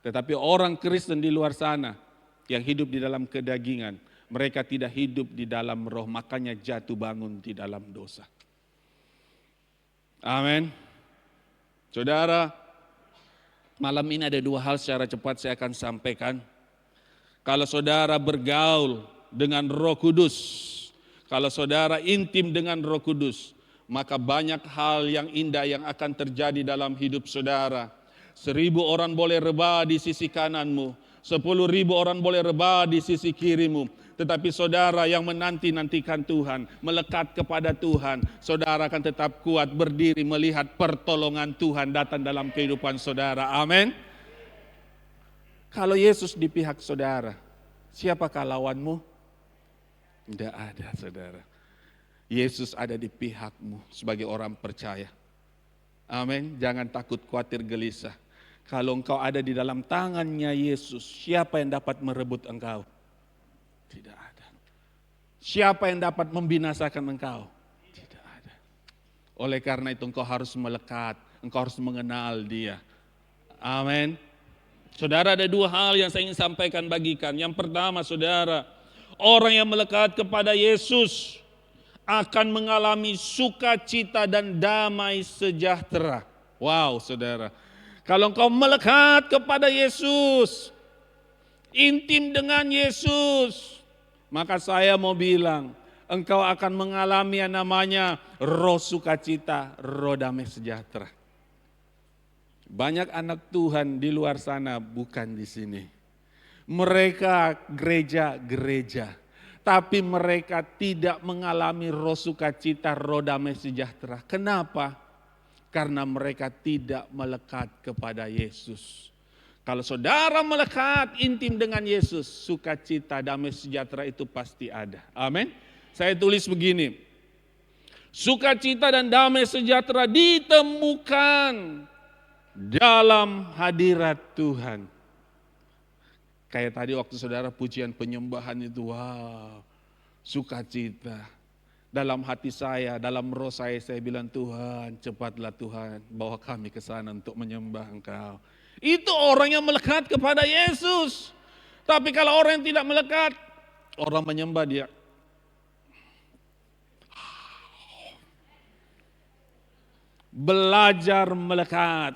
Tetapi orang Kristen di luar sana yang hidup di dalam kedagingan, mereka tidak hidup di dalam roh, makanya jatuh bangun di dalam dosa. Amin. Saudara, malam ini ada dua hal secara cepat saya akan sampaikan. Kalau saudara bergaul dengan Roh Kudus, kalau saudara intim dengan Roh Kudus, maka banyak hal yang indah yang akan terjadi dalam hidup saudara. 1.000 orang boleh rebah di sisi kananmu, 10.000 orang boleh rebah di sisi kirimu. Tetapi saudara yang menanti-nantikan Tuhan, melekat kepada Tuhan, saudara akan tetap kuat berdiri melihat pertolongan Tuhan datang dalam kehidupan saudara. Amin. Kalau Yesus di pihak saudara, siapakah lawanmu? Tidak ada, saudara. Yesus ada di pihakmu sebagai orang percaya. Amin. Jangan takut, khawatir, gelisah. Kalau engkau ada di dalam tangannya Yesus, siapa yang dapat merebut engkau? Tidak ada. Siapa yang dapat membinasakan engkau? Tidak ada. Oleh karena itu engkau harus melekat, engkau harus mengenal Dia. Amin. Saudara, ada dua hal yang saya ingin sampaikan bagikan. Yang pertama, saudara, orang yang melekat kepada Yesus akan mengalami sukacita dan damai sejahtera. Wow, saudara. Kalau engkau melekat kepada Yesus, intim dengan Yesus, maka saya mau bilang, engkau akan mengalami yang namanya roh sukacita, roh damai sejahtera. Banyak anak Tuhan di luar sana, bukan di sini. Mereka gereja-gereja, tapi mereka tidak mengalami roh sukacita, roh damai sejahtera. Kenapa? Karena mereka tidak melekat kepada Yesus. Kalau saudara melekat intim dengan Yesus, sukacita, damai sejahtera itu pasti ada. Amin. Saya tulis begini, sukacita dan damai sejahtera ditemukan dalam hadirat Tuhan. Kayak tadi waktu saudara pujian penyembahan itu, wow, sukacita. Dalam hati saya, dalam roh saya bilang, Tuhan, cepatlah Tuhan, bawa kami ke sana untuk menyembah Engkau. Itu orang yang melekat kepada Yesus. Tapi kalau orang yang tidak melekat, orang menyembah dia. Belajar melekat.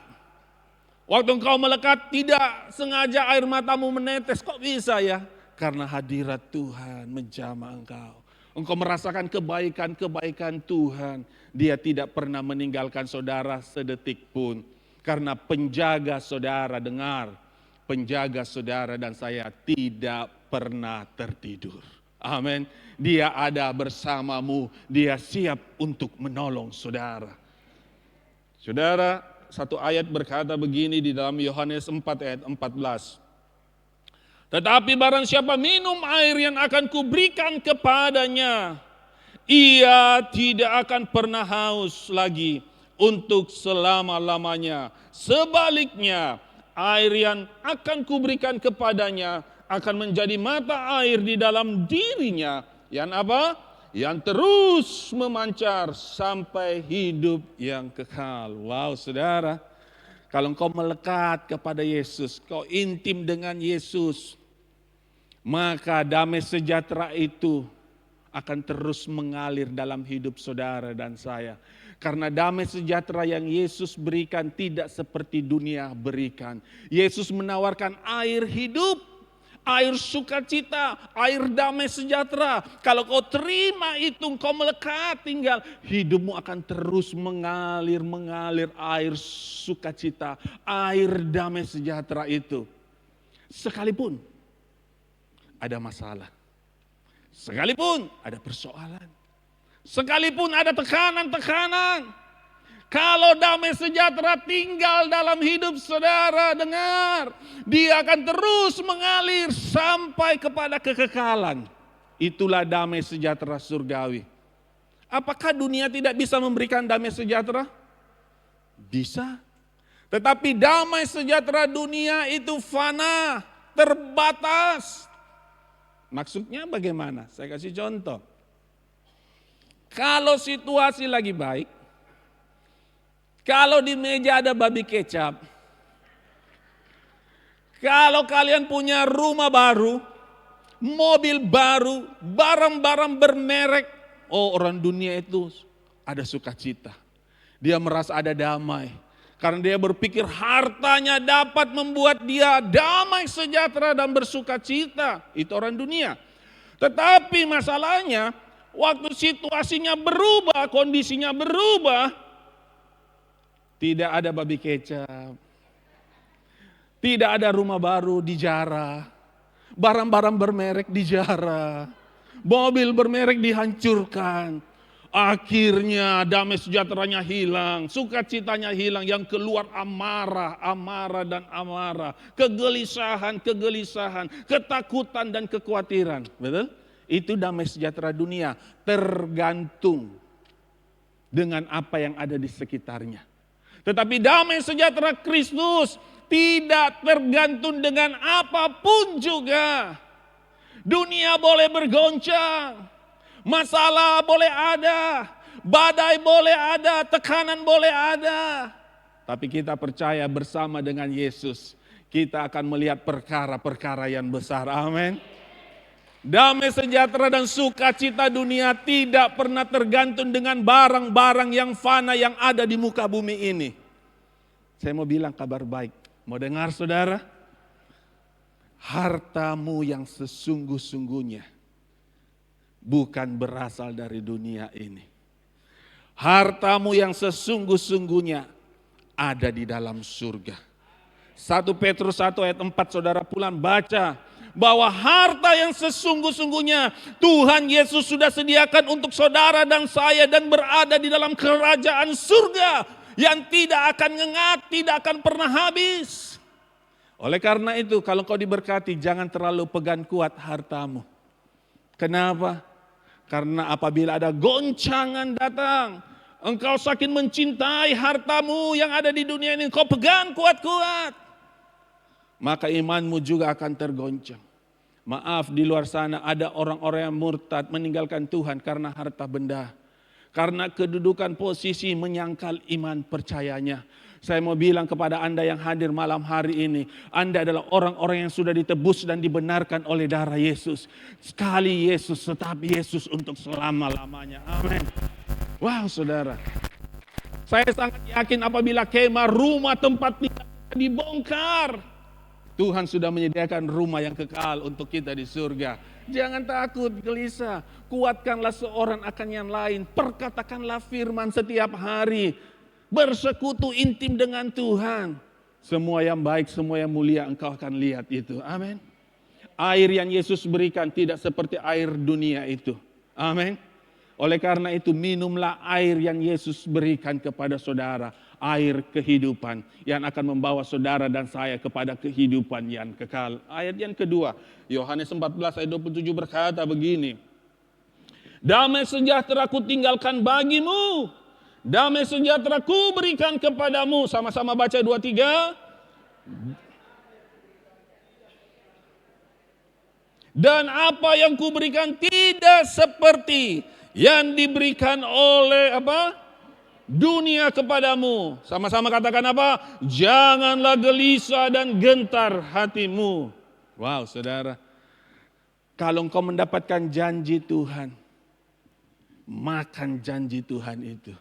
Waktu engkau melekat tidak sengaja air matamu menetes. Kok bisa ya? Karena hadirat Tuhan menjamah engkau. Engkau merasakan kebaikan-kebaikan Tuhan. Dia tidak pernah meninggalkan saudara sedetik pun. Karena penjaga saudara, dengar, penjaga saudara dan saya tidak pernah tertidur. Amin. Dia ada bersamamu, dia siap untuk menolong saudara. Saudara, satu ayat berkata begini di dalam Yohanes 4 ayat 14. Tetapi barang siapa minum air yang akan kuberikan kepadanya, ia tidak akan pernah haus lagi untuk selama-lamanya. Sebaliknya, air yang akan kuberikan kepadanya akan menjadi mata air di dalam dirinya. Yang apa? Yang terus memancar sampai hidup yang kekal. Wow, saudara. Kalau engkau melekat kepada Yesus, kau intim dengan Yesus, maka damai sejahtera itu akan terus mengalir dalam hidup saudara dan saya. Karena damai sejahtera yang Yesus berikan tidak seperti dunia berikan. Yesus menawarkan air hidup, air sukacita, air damai sejahtera. Kalau kau terima itu, kau melekat tinggal, hidupmu akan terus mengalir air sukacita, air damai sejahtera itu. Sekalipun ada masalah, sekalipun ada persoalan, sekalipun ada tekanan-tekanan, kalau damai sejahtera tinggal dalam hidup saudara, dengar, dia akan terus mengalir sampai kepada kekekalan. Itulah damai sejahtera surgawi. Apakah dunia tidak bisa memberikan damai sejahtera? Bisa. Tetapi damai sejahtera dunia itu fana, terbatas. Maksudnya bagaimana? Saya kasih contoh. Kalau situasi lagi baik, kalau di meja ada babi kecap, kalau kalian punya rumah baru, mobil baru, barang-barang bermerek, oh orang dunia itu ada sukacita. Dia merasa ada damai. Karena dia berpikir hartanya dapat membuat dia damai sejahtera dan bersukacita. Itu orang dunia. Tetapi masalahnya, waktu situasinya berubah, kondisinya berubah, tidak ada babi kecap, tidak ada rumah baru dijarah, barang-barang bermerek dijarah, mobil bermerek dihancurkan. Akhirnya damai sejahteranya hilang, sukacitanya hilang, yang keluar amarah dan amarah, kegelisahan, ketakutan dan kekhawatiran. Betul? Itu damai sejahtera dunia, tergantung dengan apa yang ada di sekitarnya. Tetapi damai sejahtera Kristus tidak tergantung dengan apapun juga. Dunia boleh bergoncang, masalah boleh ada, badai boleh ada, tekanan boleh ada. Tapi kita percaya bersama dengan Yesus, kita akan melihat perkara-perkara yang besar. Amin. Damai sejahtera dan sukacita dunia tidak pernah tergantung dengan barang-barang yang fana yang ada di muka bumi ini. Saya mau bilang kabar baik. Mau dengar saudara? Hartamu yang sesungguh-sungguhnya bukan berasal dari dunia ini. Hartamu yang sesungguh-sungguhnya ada di dalam surga. 1 Petrus 1 ayat 4 saudara pulang baca. Bahwa harta yang sesungguh-sungguhnya Tuhan Yesus sudah sediakan untuk saudara dan saya dan berada di dalam kerajaan surga yang tidak akan ngengat, tidak akan pernah habis. Oleh karena itu kalau kau diberkati jangan terlalu pegang kuat hartamu. Kenapa? Karena apabila ada goncangan datang, engkau saking mencintai hartamu yang ada di dunia ini, kau pegang kuat-kuat, maka imanmu juga akan tergoncang. Maaf, di luar sana ada orang-orang yang murtad meninggalkan Tuhan karena harta benda. Karena kedudukan posisi menyangkal iman percayanya. Saya mau bilang kepada Anda yang hadir malam hari ini, Anda adalah orang-orang yang sudah ditebus dan dibenarkan oleh darah Yesus. Sekali Yesus, tetap Yesus untuk selama-lamanya. Amin. Wow saudara, saya sangat yakin apabila kemah rumah tempat tinggal dibongkar, Tuhan sudah menyediakan rumah yang kekal untuk kita di surga. Jangan takut, gelisah. Kuatkanlah seorang akan yang lain. Perkatakanlah firman setiap hari. Bersekutu intim dengan Tuhan. Semua yang baik, semua yang mulia engkau akan lihat itu. Amin. Air yang Yesus berikan tidak seperti air dunia itu. Amin. Oleh karena itu minumlah air yang Yesus berikan kepada saudara. Air kehidupan yang akan membawa saudara dan saya kepada kehidupan yang kekal. Ayat yang kedua, Yohanes 14 ayat 27 berkata begini. Damai sejahtera ku tinggalkan bagimu. Damai sejahtera ku berikan kepadamu. Sama-sama baca 2-3. Dan apa yang ku berikan tidak seperti yang diberikan oleh dunia kepadamu. Sama-sama katakan apa? Janganlah gelisah dan gentar hatimu. Wow saudara. Kalau engkau mendapatkan janji Tuhan, makan janji Tuhan itu.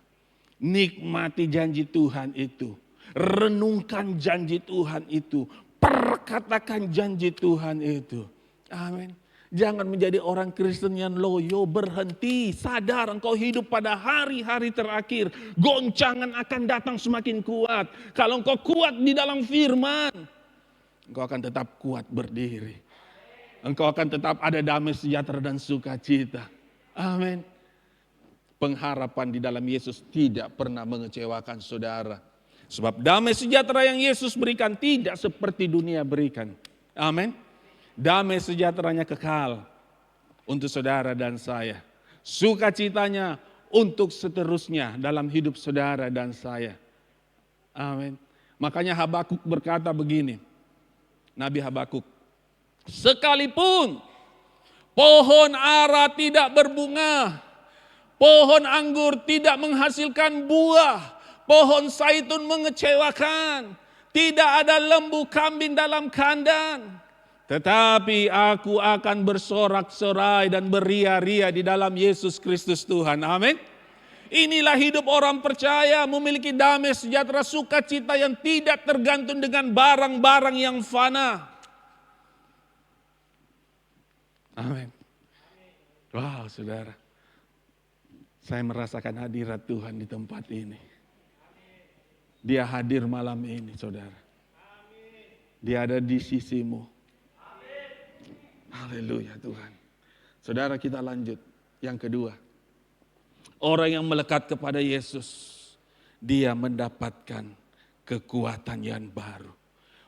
Nikmati janji Tuhan itu. Renungkan janji Tuhan itu. Perkatakan janji Tuhan itu. Amin. Jangan menjadi orang Kristen yang loyo, berhenti, sadar engkau hidup pada hari-hari terakhir. Goncangan akan datang semakin kuat. Kalau engkau kuat di dalam firman, engkau akan tetap kuat berdiri. Engkau akan tetap ada damai sejahtera dan sukacita. Amin. Pengharapan di dalam Yesus tidak pernah mengecewakan saudara. Sebab damai sejahtera yang Yesus berikan tidak seperti dunia berikan. Amin. Damai sejahteranya kekal untuk saudara dan saya. Sukacitanya untuk seterusnya dalam hidup saudara dan saya. Amin. Makanya Habakuk berkata begini. Nabi Habakuk. Sekalipun pohon ara tidak berbunga, pohon anggur tidak menghasilkan buah, pohon zaitun mengecewakan, tidak ada lembu kambing dalam kandang. Tetapi aku akan bersorak-sorai dan beria-ria di dalam Yesus Kristus Tuhan. Amin. Inilah hidup orang percaya, memiliki damai sejahtera sukacita yang tidak tergantung dengan barang-barang yang fana. Amin. Wow saudara. Saya merasakan hadirat Tuhan di tempat ini. Dia hadir malam ini saudara. Dia ada di sisimu. Haleluya Tuhan. Saudara kita lanjut. Yang kedua. Orang yang melekat kepada Yesus. Dia mendapatkan kekuatan yang baru.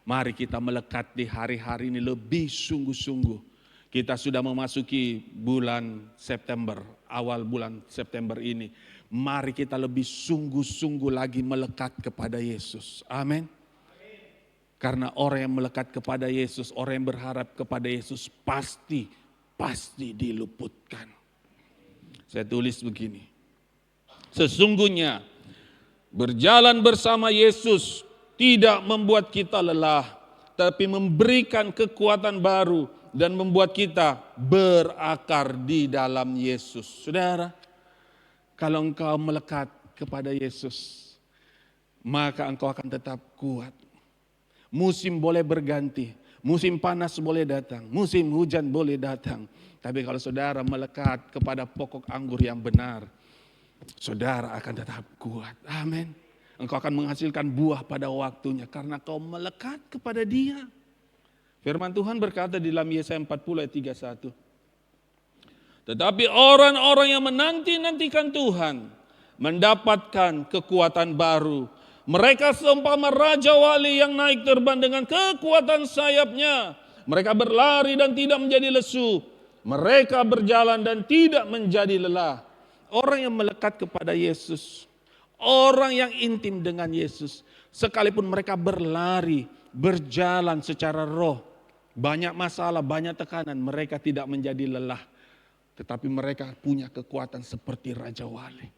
Mari kita melekat di hari-hari ini lebih sungguh-sungguh. Kita sudah memasuki bulan September. Awal bulan September ini. Mari kita lebih sungguh-sungguh lagi melekat kepada Yesus. Amin. Karena orang yang melekat kepada Yesus, orang yang berharap kepada Yesus pasti diluputkan. Saya tulis begini. Sesungguhnya berjalan bersama Yesus tidak membuat kita lelah, tapi memberikan kekuatan baru dan membuat kita berakar di dalam Yesus. Saudara, kalau engkau melekat kepada Yesus, maka engkau akan tetap kuat. Musim boleh berganti, musim panas boleh datang, musim hujan boleh datang. Tapi kalau saudara melekat kepada pokok anggur yang benar, saudara akan tetap kuat. Amin. Engkau akan menghasilkan buah pada waktunya karena kau melekat kepada Dia. Firman Tuhan berkata di dalam Yesaya 40 ayat 31. Tetapi orang-orang yang menanti-nantikan Tuhan mendapatkan kekuatan baru. Mereka seumpama raja wali yang naik terbang dengan kekuatan sayapnya. Mereka berlari dan tidak menjadi lesu. Mereka berjalan dan tidak menjadi lelah. Orang yang melekat kepada Yesus, orang yang intim dengan Yesus, sekalipun mereka berlari, berjalan secara roh, banyak masalah, banyak tekanan, mereka tidak menjadi lelah. Tetapi mereka punya kekuatan seperti Raja Wali.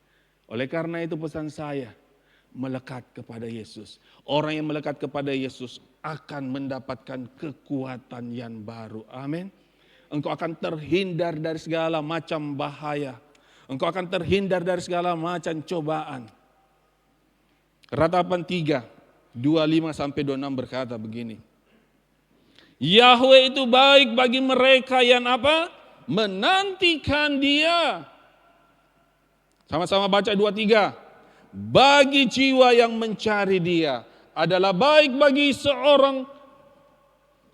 Oleh karena itu pesan saya, melekat kepada Yesus. Orang yang melekat kepada Yesus akan mendapatkan kekuatan yang baru. Amin. Engkau akan terhindar dari segala macam bahaya. Engkau akan terhindar dari segala macam cobaan. Ratapan 3, 25-26 berkata begini. Yahweh itu baik bagi mereka yang apa? Menantikan Dia. Sama-sama baca 2-3. Bagi jiwa yang mencari Dia adalah baik bagi seorang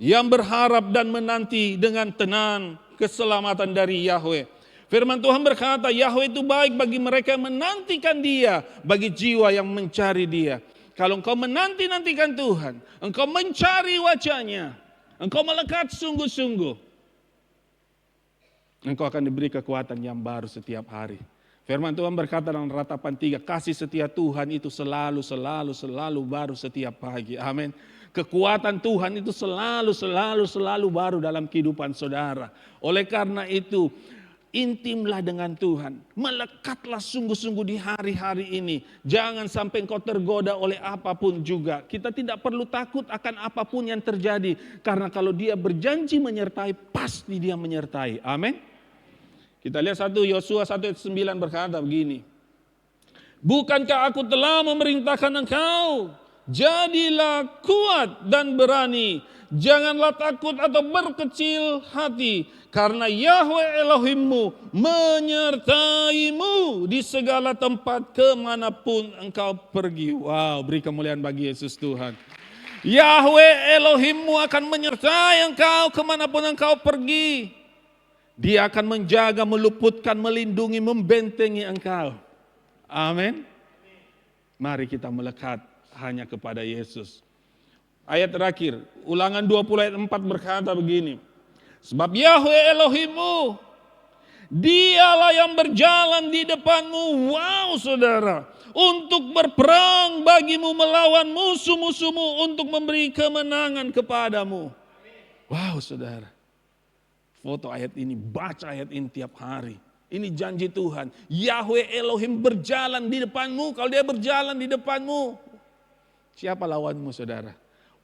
yang berharap dan menanti dengan tenang keselamatan dari Yahweh. Firman Tuhan berkata, Yahweh itu baik bagi mereka yang menantikan Dia, bagi jiwa yang mencari Dia. Kalau engkau menanti-nantikan Tuhan, engkau mencari wajah-Nya, engkau melekat sungguh-sungguh, engkau akan diberi kekuatan yang baru setiap hari. Firman Tuhan berkata dalam Ratapan 3, kasih setia Tuhan itu selalu baru setiap pagi. Amin. Kekuatan Tuhan itu selalu baru dalam kehidupan saudara. Oleh karena itu, intimlah dengan Tuhan. Melekatlah sungguh-sungguh di hari-hari ini. Jangan sampai engkau tergoda oleh apapun juga. Kita tidak perlu takut akan apapun yang terjadi. Karena kalau Dia berjanji menyertai, pasti Dia menyertai. Amin. Kita lihat 1 Yosua 1:9 berkata begini. Bukankah aku telah memerintahkan engkau? Jadilah kuat dan berani. Janganlah takut atau berkecil hati. Karena Yahweh Elohimmu menyertaimu di segala tempat kemanapun engkau pergi. Wow, beri kemuliaan bagi Yesus Tuhan. Yahweh Elohimmu akan menyertai engkau kemanapun engkau pergi. Dia akan menjaga, meluputkan, melindungi, membentengi engkau. Amin. Mari kita melekat hanya kepada Yesus. Ayat terakhir, Ulangan 20 ayat 4 berkata begini. Sebab Yahweh Elohimmu, Dialah yang berjalan di depanmu. Wow saudara. Untuk berperang bagimu melawan musuh-musuhmu. Untuk memberi kemenangan kepadamu. Wow saudara. Foto ayat ini, baca ayat ini tiap hari. Ini janji Tuhan. Yahweh Elohim berjalan di depanmu. Kalau Dia berjalan di depanmu, siapa lawanmu saudara?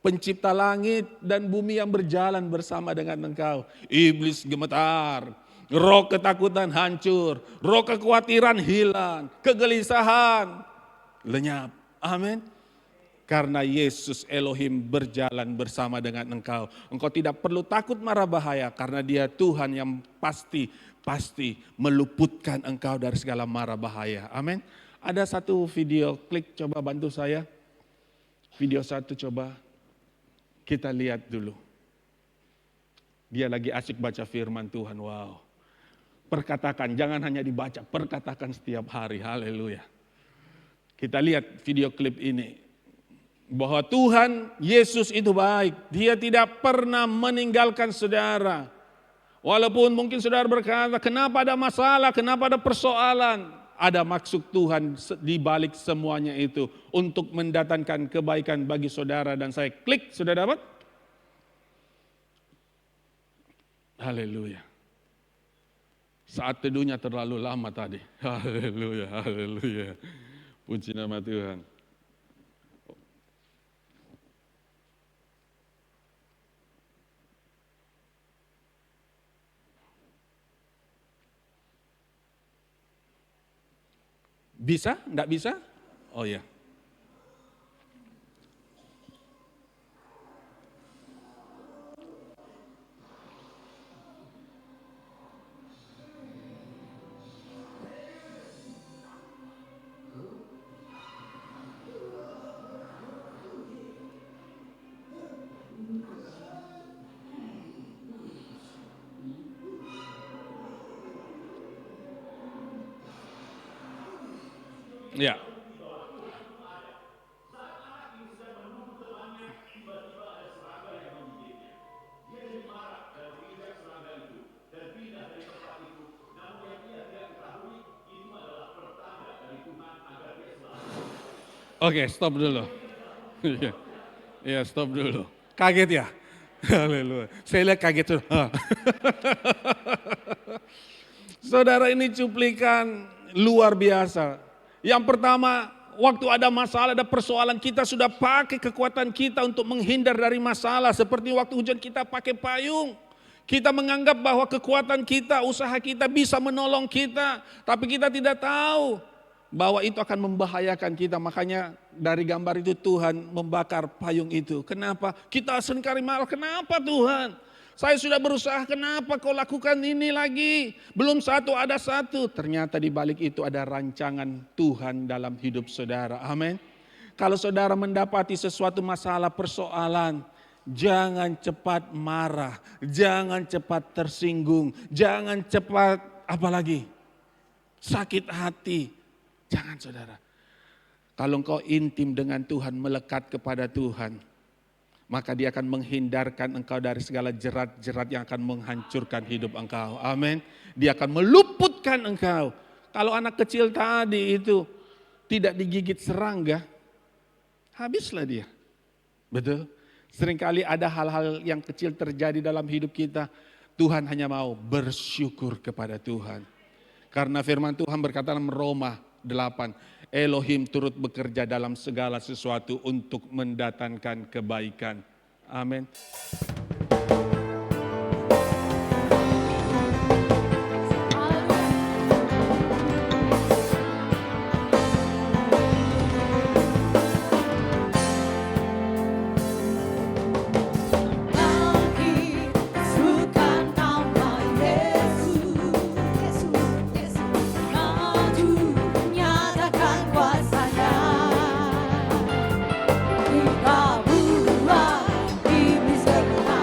Pencipta langit dan bumi yang berjalan bersama dengan engkau. Iblis gemetar. Roh ketakutan hancur. Roh kekhawatiran hilang. Kegelisahan lenyap. Amin. Karena Yesus Elohim berjalan bersama dengan engkau. Engkau tidak perlu takut mara bahaya. Karena Dia Tuhan yang pasti meluputkan engkau dari segala mara bahaya. Amin. Ada satu video, klik coba bantu saya. Video 1 coba. Kita lihat dulu. Dia lagi asik baca firman Tuhan. Wow. Perkatakan, jangan hanya dibaca. Perkatakan setiap hari. Haleluya. Kita lihat video klip ini. Bahwa Tuhan Yesus itu baik. Dia tidak pernah meninggalkan saudara. Walaupun mungkin saudara berkata, kenapa ada masalah, kenapa ada persoalan. Ada maksud Tuhan di balik semuanya itu. Untuk mendatangkan kebaikan bagi saudara dan saya. Klik, sudah dapat? Haleluya. Saat teduhnya terlalu lama tadi. Haleluya, haleluya. Puji nama Tuhan. Bisa? Enggak bisa? Oh ya. Ya. Oke, stop dulu. Iya, iya, stop dulu. Kaget ya? Haleluya. Saya lihat kaget tuh. Saudara, ini cuplikan luar biasa. Yang pertama, waktu ada masalah, ada persoalan, kita sudah pakai kekuatan kita untuk menghindar dari masalah. Seperti waktu hujan kita pakai payung. Kita menganggap bahwa kekuatan kita, usaha kita bisa menolong kita. Tapi kita tidak tahu bahwa itu akan membahayakan kita. Makanya dari gambar itu Tuhan membakar payung itu. Kenapa? Kita seringkali marah, kenapa Tuhan? Saya sudah berusaha, kenapa kau lakukan ini lagi? Belum satu, ada satu. Ternyata di balik itu ada rancangan Tuhan dalam hidup saudara. Amin. Kalau saudara mendapati sesuatu masalah, persoalan, jangan cepat marah, jangan cepat tersinggung, jangan cepat apalagi sakit hati. Jangan saudara. Kalau engkau intim dengan Tuhan, melekat kepada Tuhan, maka dia akan menghindarkan engkau dari segala jerat-jerat yang akan menghancurkan hidup engkau. Amin. Dia akan meluputkan engkau. Kalau anak kecil tadi itu tidak digigit serangga, habislah dia. Betul? Seringkali ada hal-hal yang kecil terjadi dalam hidup kita. Tuhan hanya mau bersyukur kepada Tuhan. Karena firman Tuhan berkata dalam Roma 8, Elohim turut bekerja dalam segala sesuatu untuk mendatangkan kebaikan. Amin. Iblis bergerak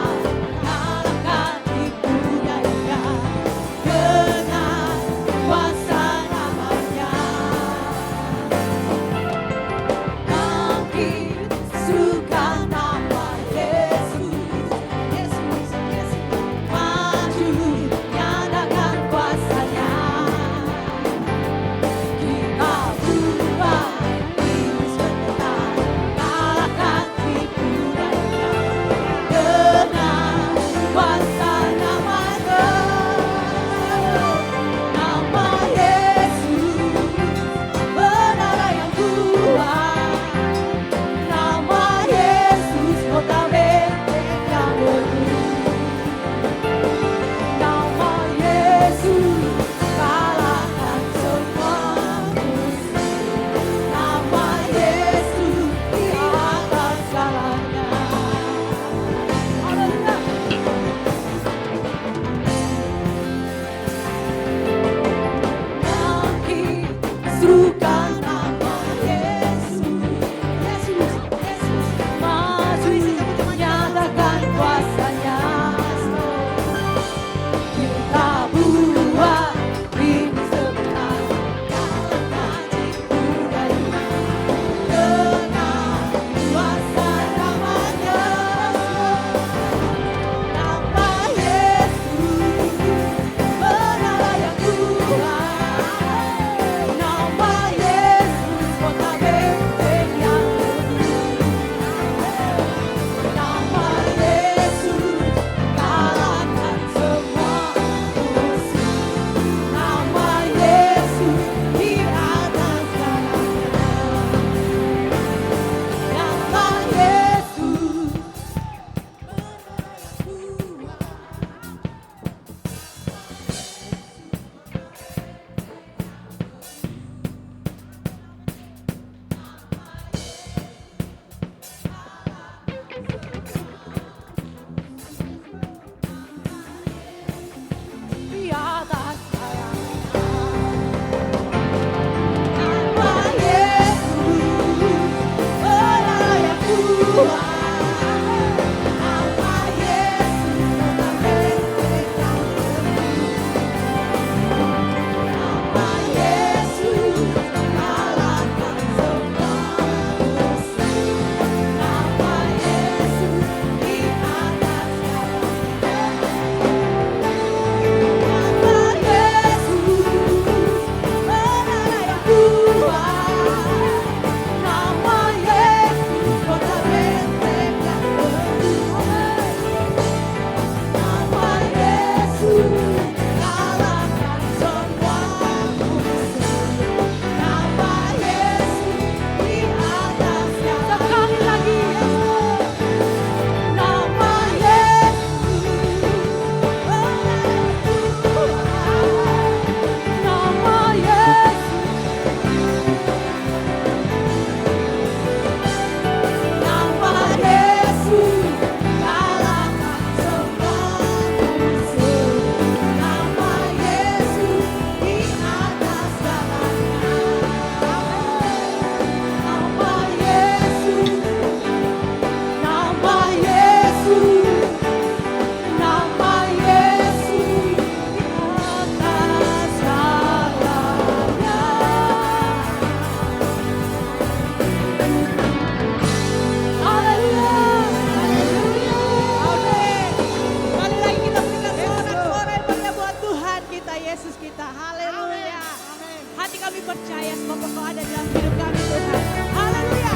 dalam hidup kami Tuhan. Haleluya.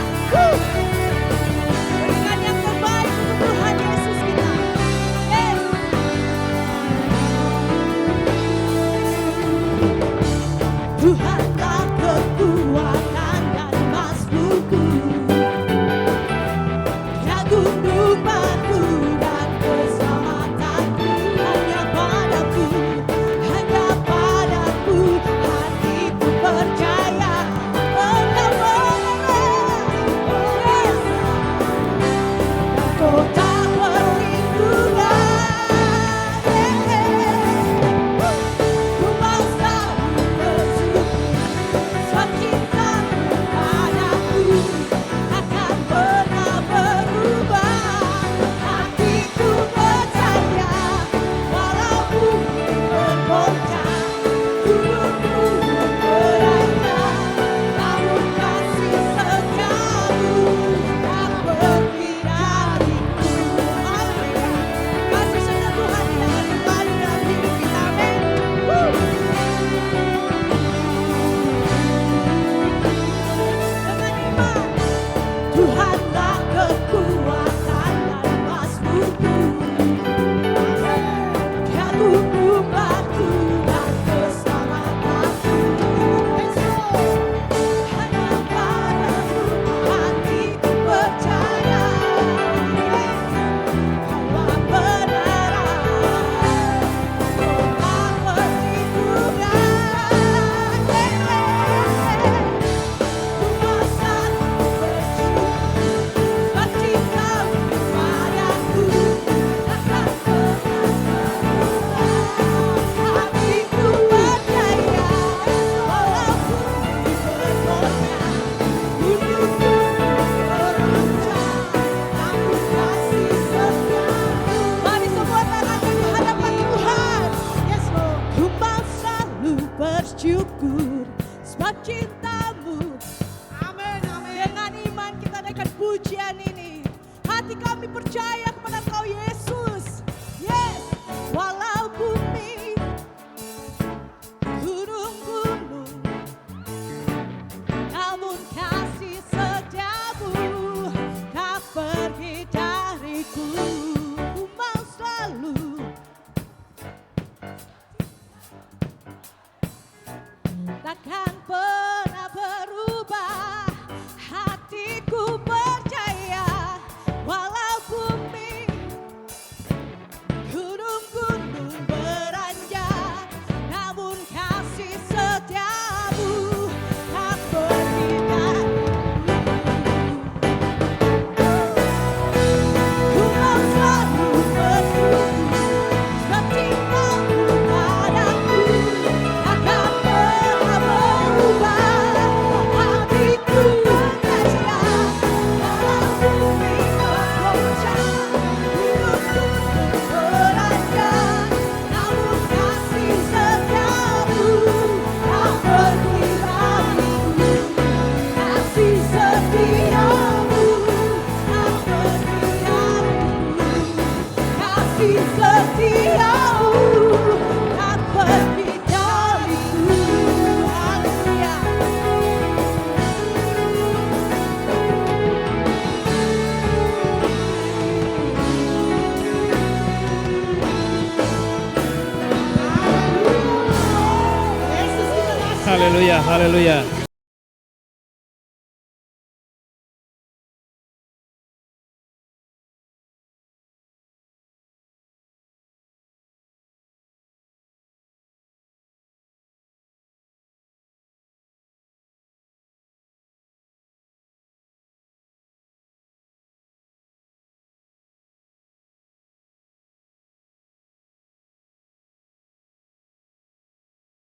Berikan yang terbaik untuk Tuhan Yesus kita. Yes. Tuhanlah kekuatan dan masbuku, ya gunung batu dan keselamatanku. Hanya padaku hatiku percaya. Engkau menolong, kota perlindungan. Ku mau selalu bersyukur, sebab cintamu padaku takkan pernah berubah. Hatiku percaya, walau bumi bergoncang, gunung-gunung beranjak, namun kasih setiamu tak pergi dariku. Haleluya. Kasih setia Tuhan jangan kembali dalam hidup kita. Amin. Dengan iman, Tuhanlah kekuatan dan masbuku, ya gunung batu dan keselamatanku. Hanya padamu hatiku percaya. Kaulah penerang, kota perlindungan. Ku mau selalu bersyukur, sebab cintamu padaku takkan pernah berubah. Hatiku percaya, walau bumi bergoncang, gunung-gunung beruncang, namun kasih setiamu. Mari semua tangannya di hadapan Tuhan. Yes Lord. Ku mau selalu bersyukur, sebab cintamu. Amin, amin. Dengan iman kita naikkan pujian ini. Hati kami percaya kepada Engkau Yesus. Yes. Walau bumi, gunung-gunung, namun kasih setiamu tak pergi dariku. Ku mau selalu takkan pernah berubah. Hatiku percaya, walau bumi gunung-gunung beranjak, namun kasih setiamu tak pergi dariku. Ku mau selalu bersyukur, sebab cintamu padaku takkan pernah berubah. Hatiku percaya, walau bumi bergoncang, gunung-gunung beranjak, namun kasih setiamu tak pergi dariku. Kasih setiamu tak pergi dariku. Kasih setiamu tak pergi dariku. Haleluya. Yesus kita kasih. Haleluya, haleluya.